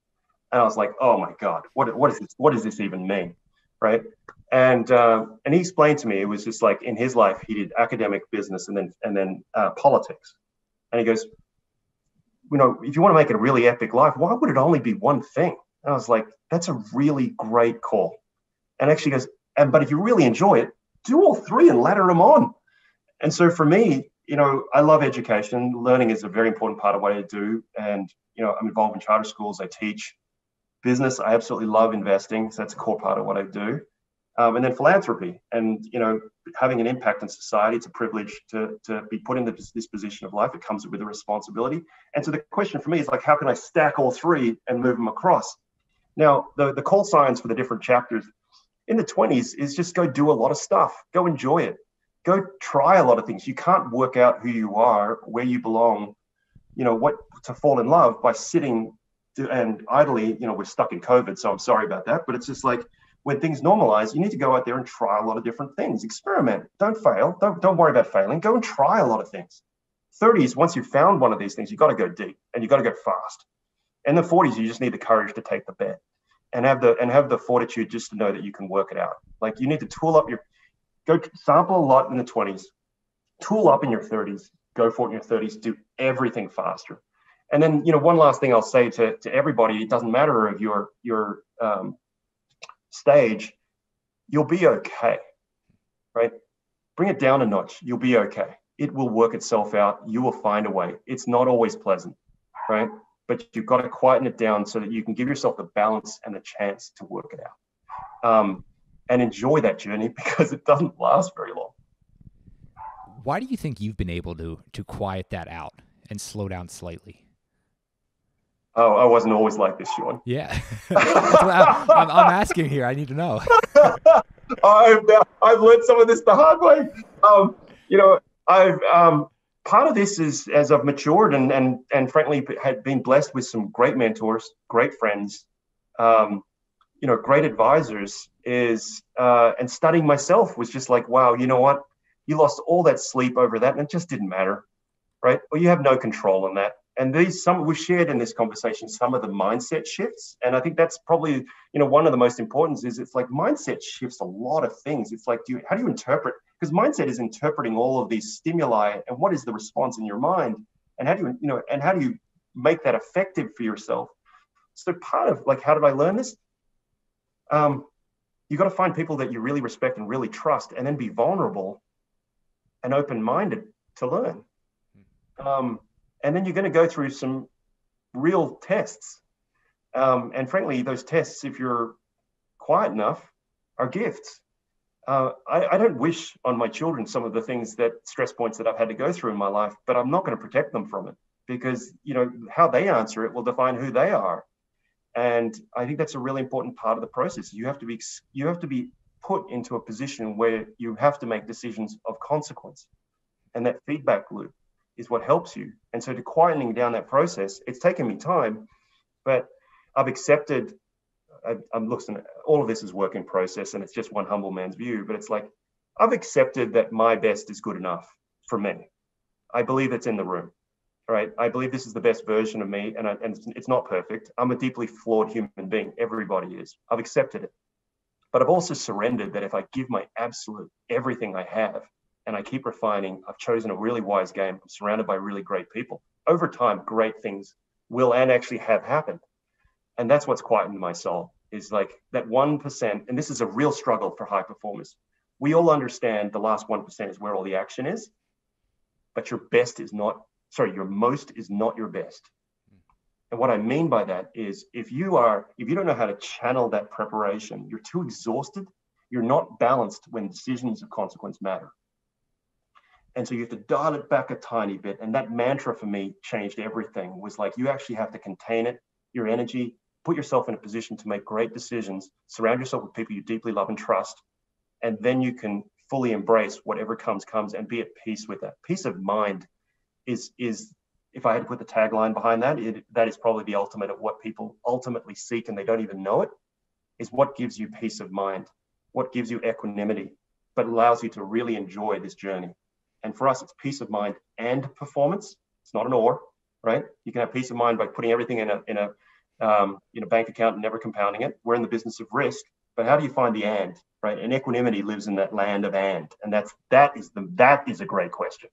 And I was like, oh my God, what is this? What does this even mean? Right. And he explained to me, it was just like in his life, he did academic, business, and then politics. And he goes, if you want to make it a really epic life, why would it only be one thing? And I was like, that's a really great call. And actually goes, but if you really enjoy it, do all three and ladder them on. And so for me, I love education. Learning is a very important part of what I do. And, I'm involved in charter schools. I teach business. I absolutely love investing. So that's a core part of what I do. And then philanthropy and, having an impact on society. It's a privilege to be put in this position of life. It comes with a responsibility. And so the question for me is like, how can I stack all three and move them across? Now, the call signs for the different chapters in the 20s is just go do a lot of stuff. Go enjoy it. Go try a lot of things. You can't work out who you are, where you belong, what to fall in love by sitting and idly, we're stuck in COVID, so I'm sorry about that. But it's just like when things normalize, you need to go out there and try a lot of different things. Experiment. Don't fail. Don't worry about failing. Go and try a lot of things. 30s, once you've found one of these things, you got to go deep and you got to go fast. In the 40s, you just need the courage to take the bet. And have the fortitude just to know that you can work it out. Like you need to go sample a lot in the 20s, tool up in your 30s, go for it in your 30s, do everything faster. And then, one last thing I'll say to everybody, it doesn't matter of your stage, you'll be okay, right? Bring it down a notch, you'll be okay. It will work itself out. You will find a way. It's not always pleasant, right? But you've got to quieten it down so that you can give yourself the balance and the chance to work it out. And enjoy that journey because it doesn't last very long.
Why do you think you've been able to quiet that out and slow down slightly?
Oh, I wasn't always like this, Sean.
Yeah. That's what I'm asking here. I need to know.
I've learned some of this the hard way. You know, I've part of this is as I've matured and frankly had been blessed with some great mentors, great friends, you know, great advisors. Is and studying myself was just like, wow, you know what? You lost all that sleep over that, and it just didn't matter, right? Well, you have no control on that. And we've shared in this conversation some of the mindset shifts, and I think that's probably, you know, one of the most important is it's like mindset shifts a lot of things. It's like, how do you interpret? Because mindset is interpreting all of these stimuli and what is the response in your mind, and how do you make that effective for yourself? So part of like, how did I learn this? You got to find people that you really respect and really trust, and then be vulnerable and open-minded to learn. And then you're going to go through some real tests. And frankly, those tests, if you're quiet enough, are gifts. I don't wish on my children some of the things stress points that I've had to go through in my life, but I'm not going to protect them from it because, you know, how they answer it will define who they are. And I think that's a really important part of the process. You have to be put into a position where you have to make decisions of consequence. And that feedback loop is what helps you. And so to quietening down that process, it's taken me time, but I've accepted, I'm looking at all of this is work in process, and it's just one humble man's view, but it's like, I've accepted that my best is good enough for me. I believe it's in the room, right? I believe this is the best version of me, and it's not perfect. I'm a deeply flawed human being. Everybody is. I've accepted it. But I've also surrendered that if I give my absolute everything I have, and I keep refining, I've chosen a really wise game. I'm surrounded by really great people. Over time, great things will and actually have happened. And that's what's quietened my soul, is like that 1%. And this is a real struggle for high performers. We all understand the last 1% is where all the action is, but your most is not your best. And what I mean by that is if you don't know how to channel that preparation, you're too exhausted, you're not balanced when decisions of consequence matter. And so you have to dial it back a tiny bit. And that mantra for me changed everything. Was like, you actually have to contain it, your energy, put yourself in a position to make great decisions, surround yourself with people you deeply love and trust, and then you can fully embrace whatever comes and be at peace with that. Peace of mind is if I had to put the tagline behind that, that is probably the ultimate of what people ultimately seek, and they don't even know it, is what gives you peace of mind, what gives you equanimity, but allows you to really enjoy this journey. And for us, it's peace of mind and performance. It's not an or, right? You can have peace of mind by putting everything in a bank account and never compounding it. We're in the business of risk, but how do you find the and, right? And equanimity lives in that land of and that is a great question.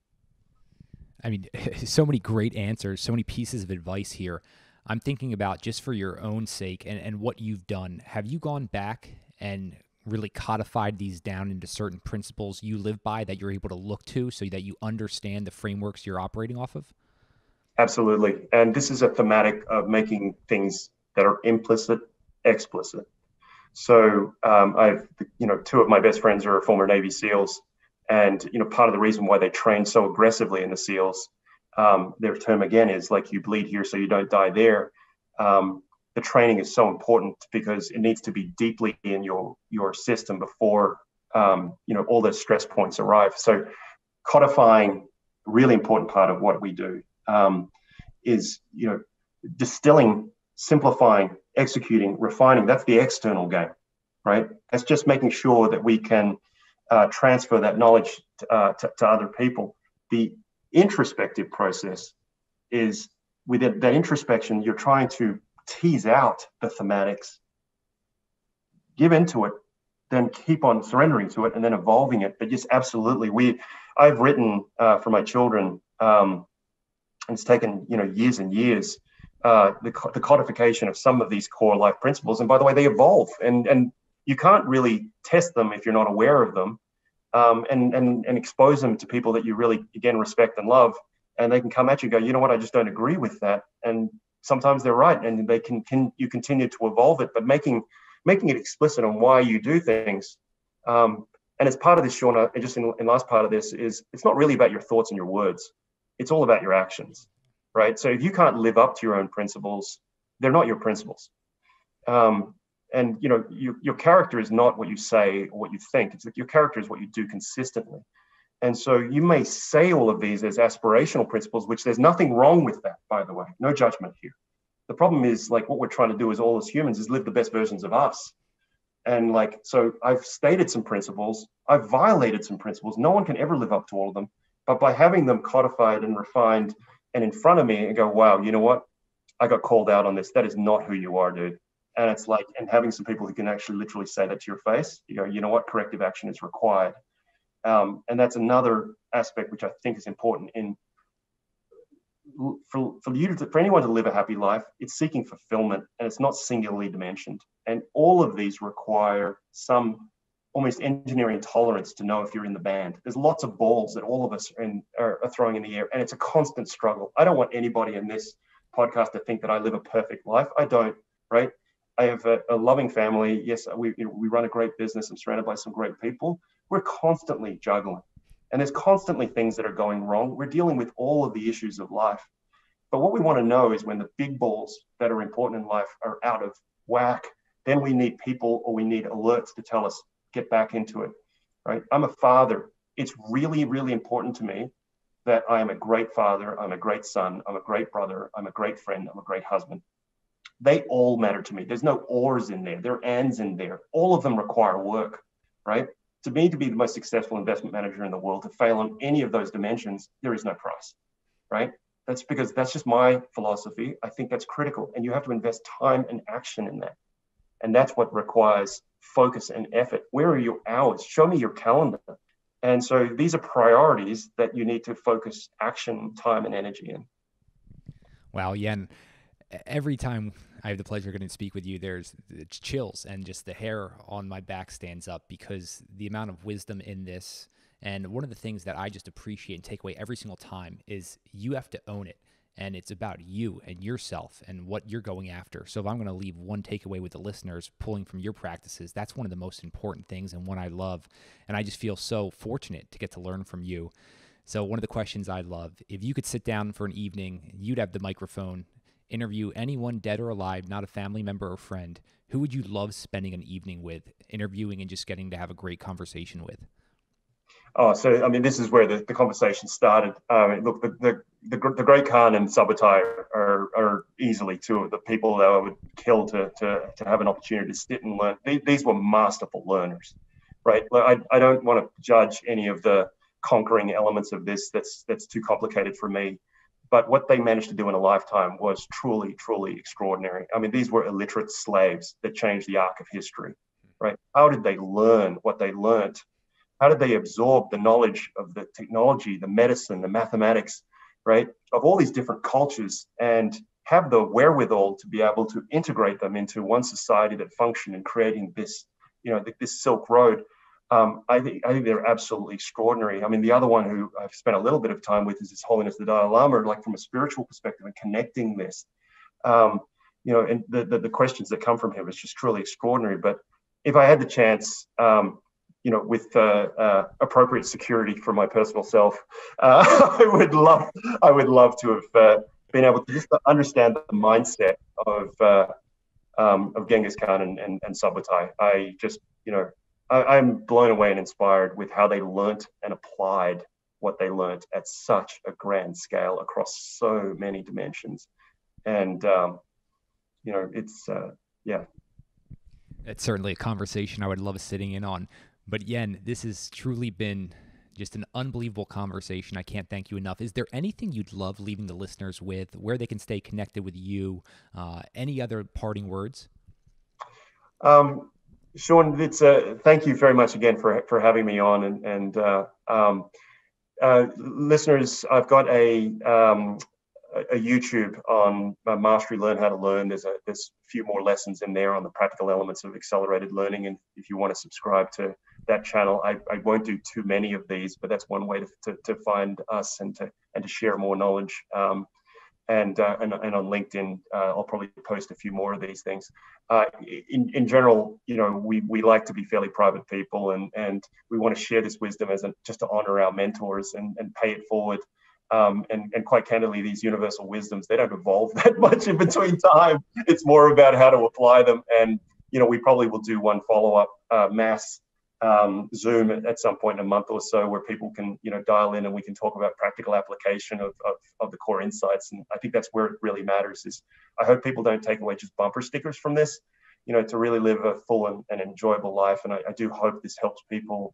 I mean, so many great answers, so many pieces of advice here. I'm thinking about, just for your own sake and what you've done, have you gone back and really codified these down into certain principles you live by that you're able to look to so that you understand the frameworks you're operating off of?
Absolutely. And this is a thematic of making things that are implicit, explicit. So two of my best friends are former Navy SEALs. And, part of the reason why they train so aggressively in the SEALs, their term again is like, you bleed here so you don't die there. The training is so important because it needs to be deeply in your system before, all the stress points arrive. So codifying, really important part of what we do, is, distilling, simplifying, executing, refining. That's the external game, right? That's just making sure that we can transfer that knowledge to other people. The introspective process is, with that introspection, you're trying to tease out the thematics, give into it, then keep on surrendering to it, and then evolving it. But just absolutely, I've written for my children, and it's taken years and years, the codification of some of these core life principles. And by the way, they evolve, and you can't really test them if you're not aware of them, and expose them to people that you really, again, respect and love, and they can come at you and go, you know what, I just don't agree with that. And sometimes they're right, and you continue to evolve it, but making it explicit on why you do things. And as part of this, Sean, just in last part of this, is it's not really about your thoughts and your words. It's all about your actions, right? So if you can't live up to your own principles, they're not your principles. And you know, your character is not what you say or what you think. It's like your character is what you do consistently. And so you may say all of these as aspirational principles, which there's nothing wrong with that, by the way. No judgment here. The problem is, like, what we're trying to do as all as humans is live the best versions of us. And like, so I've stated some principles, I've violated some principles. No one can ever live up to all of them. But by having them codified and refined and in front of me and go, wow, you know what? I got called out on this. That is not who you are, dude. And it's like, and having some people who can actually literally say that to your face, you go, you know what? Corrective action is required. And that's another aspect which I think is important in for anyone to live a happy life. It's seeking fulfillment, and it's not singularly dimensioned. And all of these require some almost engineering tolerance to know if you're in the band. There's lots of balls that all of us are throwing in the air, and it's a constant struggle. I don't want anybody in this podcast to think that I live a perfect life. I don't, right? I have a loving family. Yes, we run a great business. I'm surrounded by some great people. We're constantly juggling, and there's constantly things that are going wrong. We're dealing with all of the issues of life. But what we want to know is when the big balls that are important in life are out of whack, then we need people, or we need alerts to tell us, get back into it, right? I'm a father. It's really, really important to me that I am a great father. I'm a great son. I'm a great brother. I'm a great friend. I'm a great husband. They all matter to me. There's no ors in there. There are ands in there. All of them require work, right? To me, to be the most successful investment manager in the world, to fail on any of those dimensions, there is no price, right? That's because that's just my philosophy. I think that's critical. And you have to invest time and action in that. And that's what requires focus and effort. Where are your hours? Show me your calendar. And so these are priorities that you need to focus action, time, and energy in.
Wow, Yen, every time I have the pleasure of getting to speak with you, it's chills, and just the hair on my back stands up, because the amount of wisdom in this. And one of the things that I just appreciate and take away every single time is you have to own it. And it's about you and yourself and what you're going after. So if I'm going to leave one takeaway with the listeners pulling from your practices, that's one of the most important things and one I love. And I just feel so fortunate to get to learn from you. So one of the questions I love, if you could sit down for an evening, you'd have the microphone, interview anyone dead or alive, not a family member or friend, who would you love spending an evening with, interviewing and just getting to have a great conversation with?
Oh, so I mean, this is where the conversation started. Look, the Great Khan and Subotai are easily two of the people that I would kill to have an opportunity to sit and learn. These were masterful learners, right? I don't want to judge any of the conquering elements of this. That's too complicated for me. But what they managed to do in a lifetime was truly, truly extraordinary. I mean, these were illiterate slaves that changed the arc of history, right? How did they learn what they learned? How did they absorb the knowledge of the technology, the medicine, the mathematics, right, of all these different cultures, and have the wherewithal to be able to integrate them into one society that functioned in creating this, you know, this Silk Road? I think they're absolutely extraordinary. I mean, the other one who I've spent a little bit of time with is His Holiness the Dalai Lama, like from a spiritual perspective and connecting this, you know, and the questions that come from him is just truly extraordinary. But if I had the chance, you know, with appropriate security for my personal self, I would love to have been able to just understand the mindset of Genghis Khan and Subotai. I just, you know, I'm blown away and inspired with how they learnt and applied what they learnt at such a grand scale across so many dimensions. And, you know, it's, yeah.
It's certainly a conversation I would love sitting in on. But Yen, this has truly been just an unbelievable conversation. I can't thank you enough. Is there anything you'd love leaving the listeners with, where they can stay connected with you? Any other parting words?
Sean, it's thank you very much again for having me on. And listeners, I've got a YouTube on Mastery Learn How to Learn. There's a few more lessons in there on the practical elements of accelerated learning. And if you want to subscribe to that channel, I won't do too many of these, but that's one way to find us and to share more knowledge. And on LinkedIn, I'll probably post a few more of these things. In general, you know, we like to be fairly private people, and we want to share this wisdom just to honor our mentors and pay it forward. And quite candidly, these universal wisdoms, they don't evolve that much in between time. It's more about how to apply them. And, we probably will do one follow-up mass Zoom at some point in a month or so where people can, dial in and we can talk about practical application of the core insights. And I think that's where it really matters is I hope people don't take away just bumper stickers from this, to really live a full and enjoyable life. And I do hope this helps people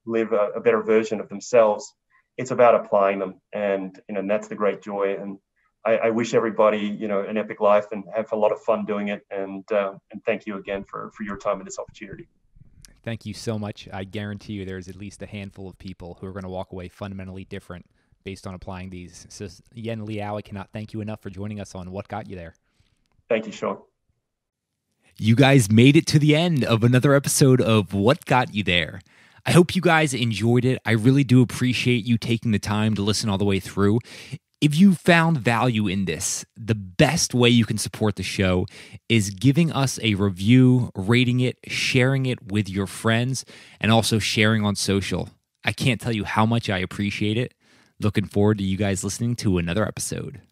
live a better version of themselves. It's about applying them, and that's the great joy. And I wish everybody an epic life and have a lot of fun doing it. And thank you again for your time and this opportunity.
Thank you so much. I guarantee you there's at least a handful of people who are going to walk away fundamentally different based on applying these. So again, Liow, I cannot thank you enough for joining us on What Got You There.
Thank you, Sean.
You guys made it to the end of another episode of What Got You There. I hope you guys enjoyed it. I really do appreciate you taking the time to listen all the way through. If you found value in this, the best way you can support the show is giving us a review, rating it, sharing it with your friends, and also sharing on social. I can't tell you how much I appreciate it. Looking forward to you guys listening to another episode.